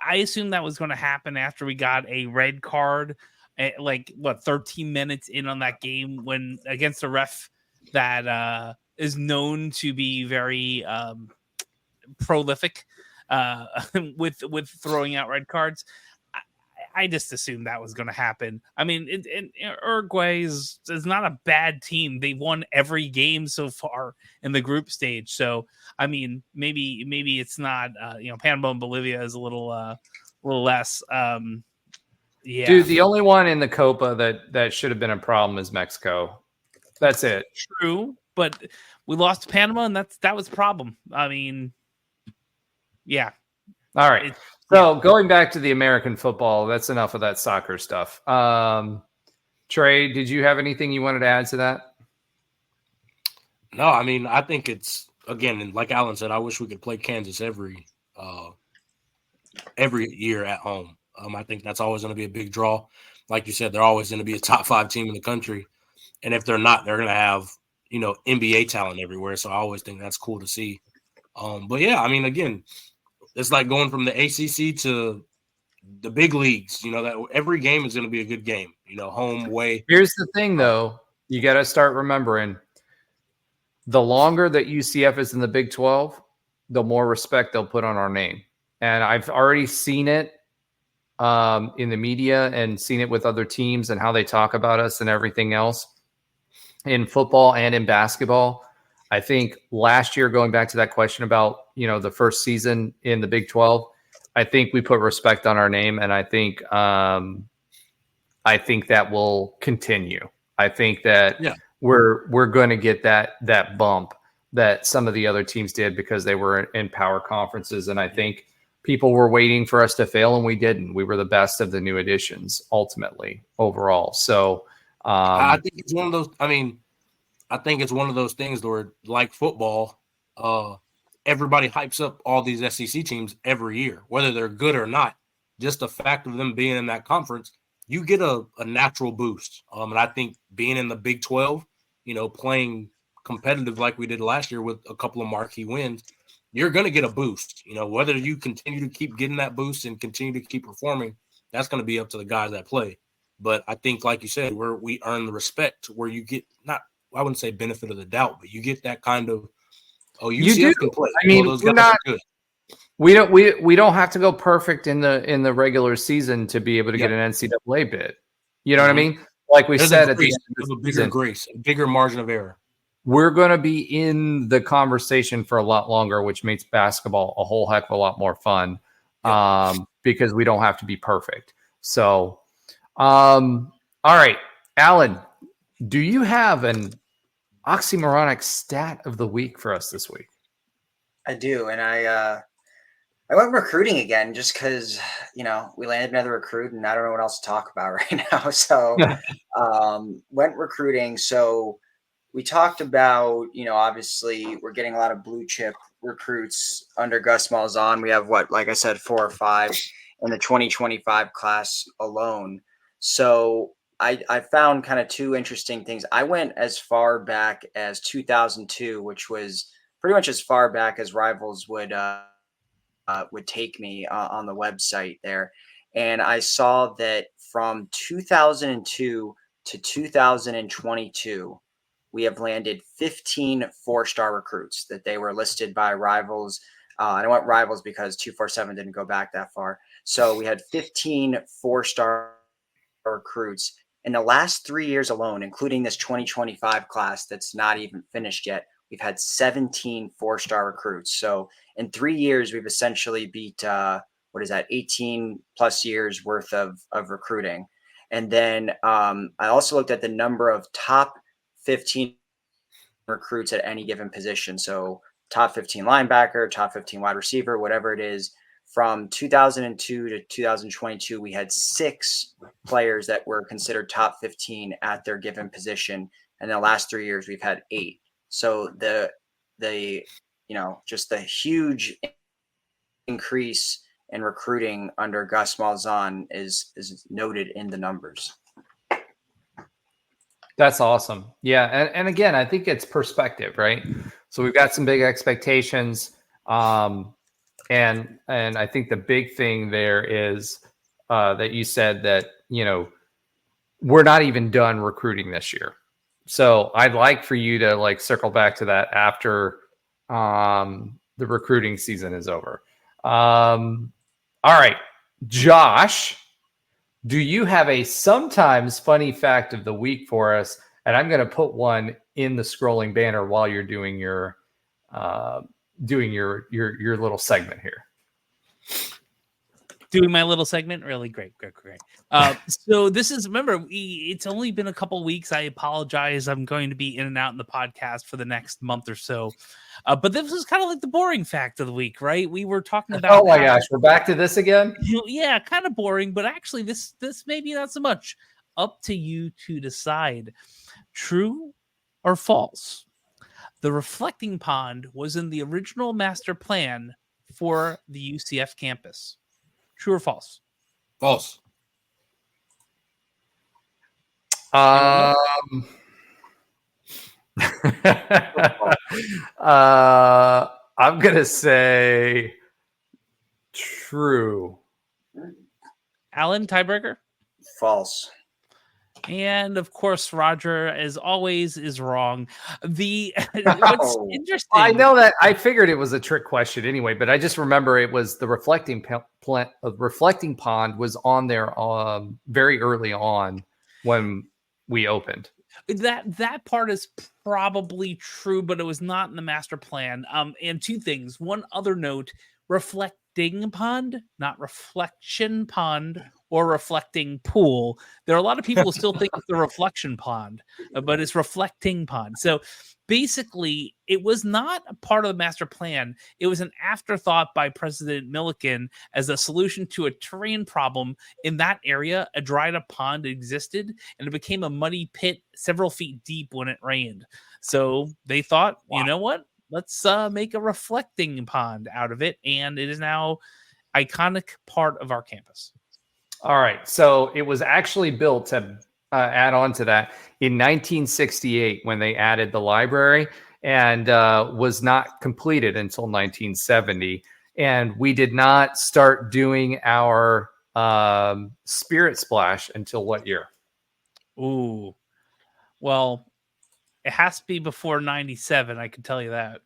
I assume that was going to happen after we got a red card, 13 minutes in on that game when against a ref that is known to be very prolific with throwing out red cards. I just assumed that was going to happen. I mean, Uruguay is not a bad team. They won every game so far in the group stage. So, I mean, maybe it's not, Panama and Bolivia is a little less. Yeah, Dude, the only one in the Copa that should have been a problem is Mexico. That's it. True, but we lost to Panama, and that was a problem. I mean, yeah. All right. So going back to the American football, that's enough of that soccer stuff. Trey, did you have anything you wanted to add to that? No, I mean, I think it's, again, like Alan said, I wish we could play Kansas every year at home. I think that's always going to be a big draw. Like you said, they're always going to be a top 5 team in the country. And if they're not, they're going to have, NBA talent everywhere. So I always think that's cool to see. But yeah, I mean, again, it's like going from the ACC to the big leagues, that every game is going to be a good game, home, away. Here's the thing, though. You got to start remembering the longer that UCF is in the Big 12, the more respect they'll put on our name. And I've already seen it in the media and seen it with other teams and how they talk about us and everything else in football and in basketball. I think last year, going back to that question about, the first season in the Big 12, I think we put respect on our name. And I think that will continue. I think that we're going to get that bump that some of the other teams did because they were in power conferences. And I think people were waiting for us to fail, and we didn't. We were the best of the new additions ultimately overall. So I think it's one of those, I think it's one of those things where, like football, everybody hypes up all these SEC teams every year, whether they're good or not. Just the fact of them being in that conference, you get a natural boost. And I think being in the Big 12, playing competitive like we did last year with a couple of marquee wins, you're going to get a boost. Whether you continue to keep getting that boost and continue to keep performing, that's going to be up to the guys that play. But I think, like you said, where we earn the respect, where you get not, I wouldn't say benefit of the doubt, but you get that kind of, UCF can play. I mean, those guys are good. We don't have to go perfect in the regular season to be able to get an NCAA bid. You know what I mean? Like we said, at the end of the bigger season, grace, a bigger margin of error. We're going to be in the conversation for a lot longer, which makes basketball a whole heck of a lot more fun because we don't have to be perfect. So, all right, Alan, do you have an oxymoronic stat of the week for us this week? I do, and I went recruiting again just because we landed another recruit, and I don't know what else to talk about right now. So went recruiting. So we talked about obviously we're getting a lot of blue chip recruits under Gus Malzahn. We have like I said, 4 or 5 in the 2025 class alone. So I found kind of 2 interesting things. I went as far back as 2002, which was pretty much as far back as Rivals would take me on the website there. And I saw that from 2002 to 2022, we have landed 15 4-star recruits that they were listed by Rivals. I went Rivals because 247 didn't go back that far. So we had 15 4-star recruits. In the last 3 years alone, including this 2025 class that's not even finished yet, we've had 17 4-star recruits. So in 3 years, we've essentially beat, 18 plus years worth of recruiting. And then I also looked at the number of top 15 recruits at any given position. So top 15 linebacker, top 15 wide receiver, whatever it is. From 2002 to 2022, we had 6 players that were considered top 15 at their given position. And the last 3 years, we've had 8. So just the huge increase in recruiting under Gus Malzahn is noted in the numbers. That's awesome. Yeah. And again, I think it's perspective, right? So we've got some big expectations. And I think the big thing there is that you said that, we're not even done recruiting this year. So I'd like for you to circle back to that after the recruiting season is over. All right, Josh, Do you have a sometimes funny fact of the week for us? And I'm going to put one in the scrolling banner while you're doing your little segment here. Doing my little segment, really great. So this is, remember, it's only been a couple weeks. I apologize. I'm going to be in and out in the podcast for the next month or so. But this is kind of like the boring fact of the week, right? We were talking about. Oh my gosh, we're back to this again. Yeah, kind of boring, but actually, this maybe not so much. Up to you to decide. True or false? The reflecting pond was in the original master plan for the UCF campus. True or false? False. I'm gonna say true. Alan, tiebreaker? False. And of course, Roger, as always, is wrong. What's interesting? I know that. I figured it was a trick question anyway, but I just remember it was the reflecting pond was on there very early on when we opened. That part is probably true, but it was not in the master plan. And two things. One other note: reflecting pond, not reflection pond or reflecting pool. There are a lot of people who still think it's the reflection pond, but it's reflecting pond. So basically, it was not a part of the master plan. It was an afterthought by President Milliken as a solution to a terrain problem in that area. A dried up pond existed, and it became a muddy pit several feet deep when it rained. So they thought, you know what? Let's make a reflecting pond out of it, and it is now iconic part of our campus. All right, so it was actually built to add on to that in 1968 when they added the library, and was not completed until 1970. And we did not start doing our Spirit Splash until what year? Ooh, well, it has to be before 97. I can tell you that.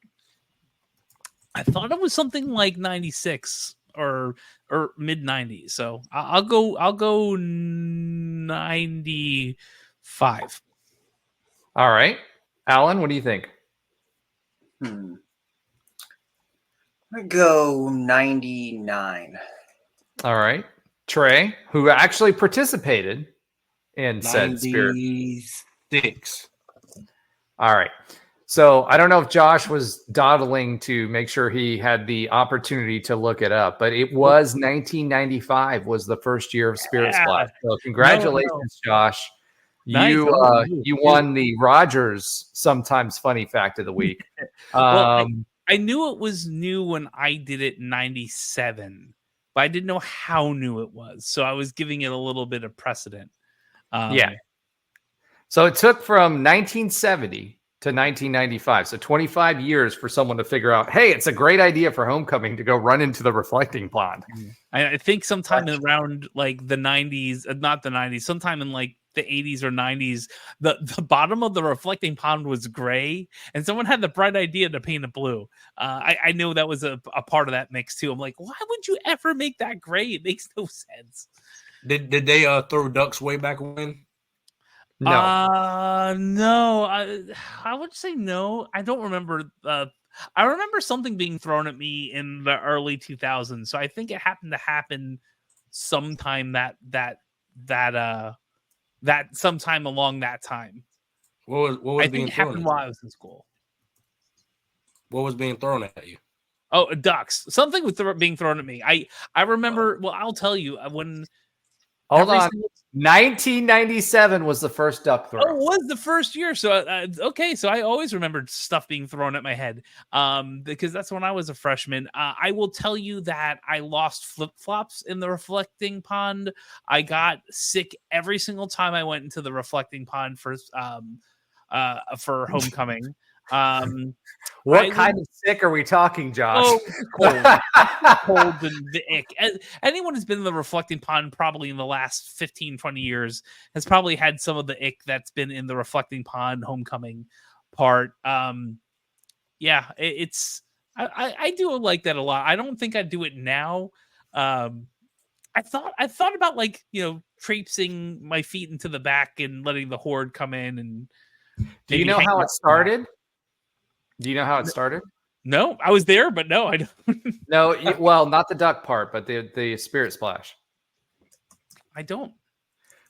I thought it was something like 96 or mid 90s. So I'll go 95. All right, Alan, what do you think? I go 99. All right, Trey, who actually participated in said Spirit. 96. All right. So I don't know if Josh was dawdling to make sure he had the opportunity to look it up, but it was 1995 was the first year of Spirit Splash. So congratulations, Josh. You you won the Rogers Sometimes Funny Fact of the Week. Well, I knew it was new when I did it in 97, but I didn't know how new it was. So I was giving it a little bit of precedent. Yeah. So it took from 1970 to 1995. So 25 years for someone to figure out, hey, it's a great idea for homecoming to go run into the reflecting pond. I think sometime around like the 90s, not the 90s, sometime in like the 80s or 90s, the bottom of the reflecting pond was gray, and someone had the bright idea to paint it blue. I knew that was a part of that mix too. I'm like, why would you ever make that gray? It makes no sense. Did they throw ducks way back when? No. No. I would say no. I don't remember. I remember something being thrown at me in the early 2000s. So I think it happened to happen sometime that sometime along that time. What was I think being it thrown happened at while you? I was in school. What was being thrown at you? Oh, ducks. Something was being thrown at me. I remember. Well, I'll tell you when. Hold on. 1997 was the first duck throw. Oh, it was the first year. So, okay. So I always remembered stuff being thrown at my head because that's when I was a freshman. I will tell you that I lost flip-flops in the reflecting pond. I got sick every single time I went into the reflecting pond for homecoming. What kind of sick are we talking, Josh? Oh, cold and the ick. Anyone who's been in the reflecting pond probably in the last 15, 20 years has probably had some of the ick that's been in the reflecting pond homecoming part. Yeah, I do like that a lot. I don't think I'd do it now. I thought about traipsing my feet into the back and letting the horde come in and. Do you know how it started? No, I was there, but no, I don't. No, well, not the duck part, but the spirit splash. I don't.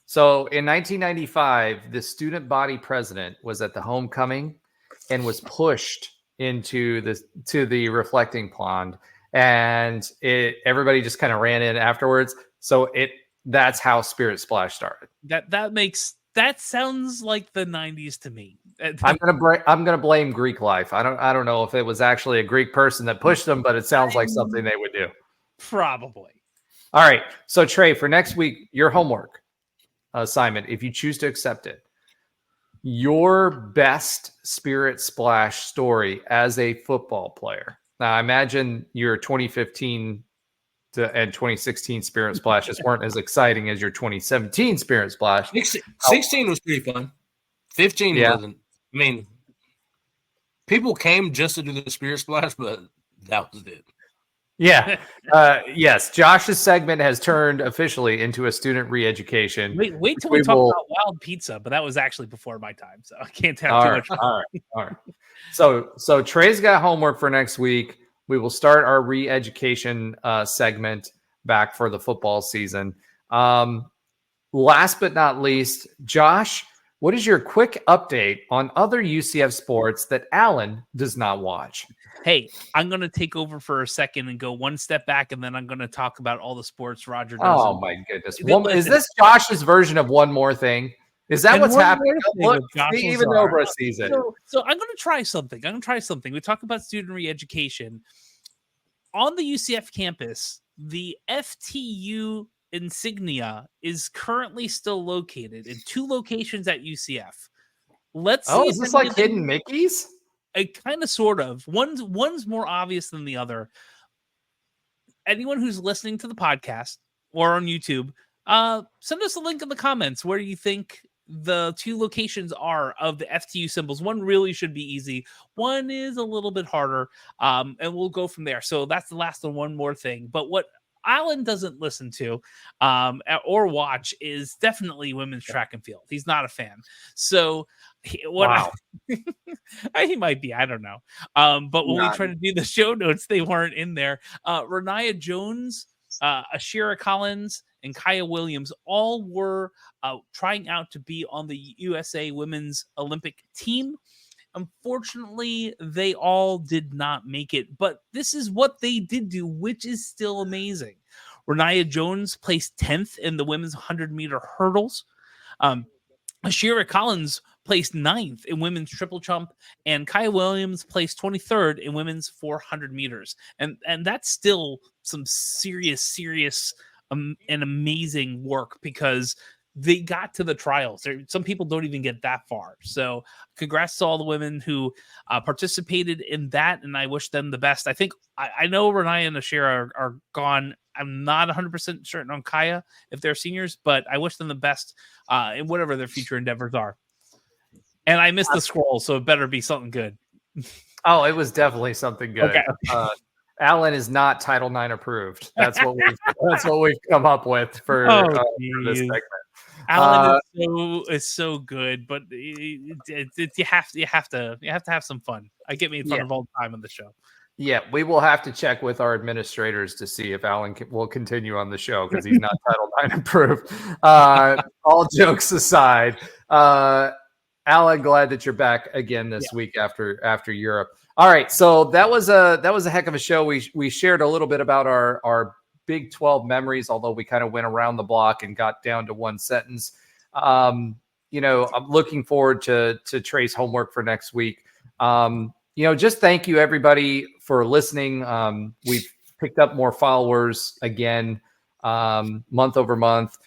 So in 1995, the student body president was at the homecoming and was pushed into the reflecting pond, and everybody just kind of ran in afterwards. So that's how Spirit Splash started. That sounds like the 90s to me. I'm gonna blame Greek life. I don't know if it was actually a Greek person that pushed them, but it sounds like something they would do. Probably. All right. So Trey, for next week, your homework assignment, if you choose to accept it, your best Spirit Splash story as a football player. Now, I imagine your 2015 and 2016 Spirit Splashes weren't as exciting as your 2017 Spirit Splash. 16 was pretty fun. 15 wasn't. I mean, people came just to do the Spirit Splash, but that was it. Yeah. Yes. Josh's segment has turned officially into a student re-education. Wait till we talk about Wild Pizza, but that was actually before my time, so I can't have too much. All right. So Trey's got homework for next week. We will start our re-education segment back for the football season. Last but not least, Josh, what is your quick update on other UCF sports that Alan does not watch? Hey, I'm going to take over for a second and go one step back, and then I'm going to talk about all the sports Roger does. Oh, my goodness. Is this Josh's version of One More Thing? Is that what's happening? Even over a season. So I'm going to try something. We talk about student re-education. On the UCF campus, the FTU insignia is currently still located in 2 locations at UCF. Let's see. Is this like hidden Mickeys? Kind of, sort of. One's more obvious than the other. Anyone who's listening to the podcast or on YouTube, send us a link in the comments where you think the 2 locations are of the FTU symbols. One really should be easy. One is a little bit harder, and we'll go from there. So that's the last one more thing. But what Alan doesn't listen to or watch is definitely women's track and field. He's not a fan. So he might be, I don't know. But when we tried to do the show notes, they weren't in there. Renaya Jones, Ashira Collins, and Kaya Williams all were trying out to be on the USA Women's Olympic team. Unfortunately, they all did not make it, but this is what they did do, which is still amazing. Renaya Jones placed 10th in the women's 100-meter hurdles. Ashira Collins placed 9th in women's triple jump, and Kaya Williams placed 23rd in women's 400 meters. And that's still some serious and amazing work, because they got to the trials. Some people don't even get that far. So congrats to all the women who participated in that, and I wish them the best. I think I know Renaya and Ashira are gone. I'm not 100% certain on Kaya if they're seniors, but I wish them the best in whatever their future endeavors are. And I missed the scroll, so it better be something good. Oh, it was definitely something good. Okay. Alan is not Title IX approved. That's what we've come up with for this segment. Alan is so good, but you have to have some fun. I get made fun of all the time on the show. Yeah, we will have to check with our administrators to see if Alan will continue on the show, because he's not Title IX approved. All jokes aside, Alan, glad that you're back again this week after Europe. All right, so that was a heck of a show. We shared a little bit about our Big 12 memories, although we kind of went around the block and got down to one sentence. I'm looking forward to Trey's homework for next week. Just thank you everybody for listening. We've picked up more followers again, month over month.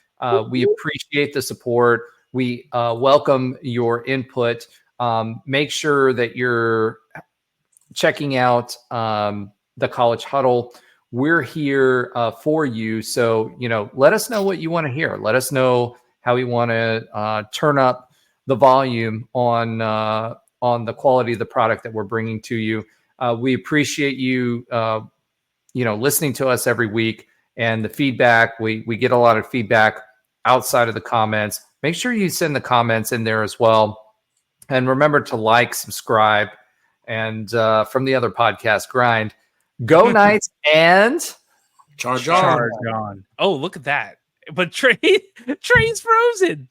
We appreciate the support. We welcome your input. Make sure that you're checking out the College Huddle. We're here for you. So, let us know what you want to hear. Let us know how we want to turn up the volume on the quality of the product that we're bringing to you. We appreciate you, listening to us every week. And the feedback, we get a lot of feedback outside of the comments. Make sure you send the comments in there as well. And remember to like, subscribe, and from the other podcast, Grind. Go Knights and Charge on. Oh, look at that. But Trey's frozen.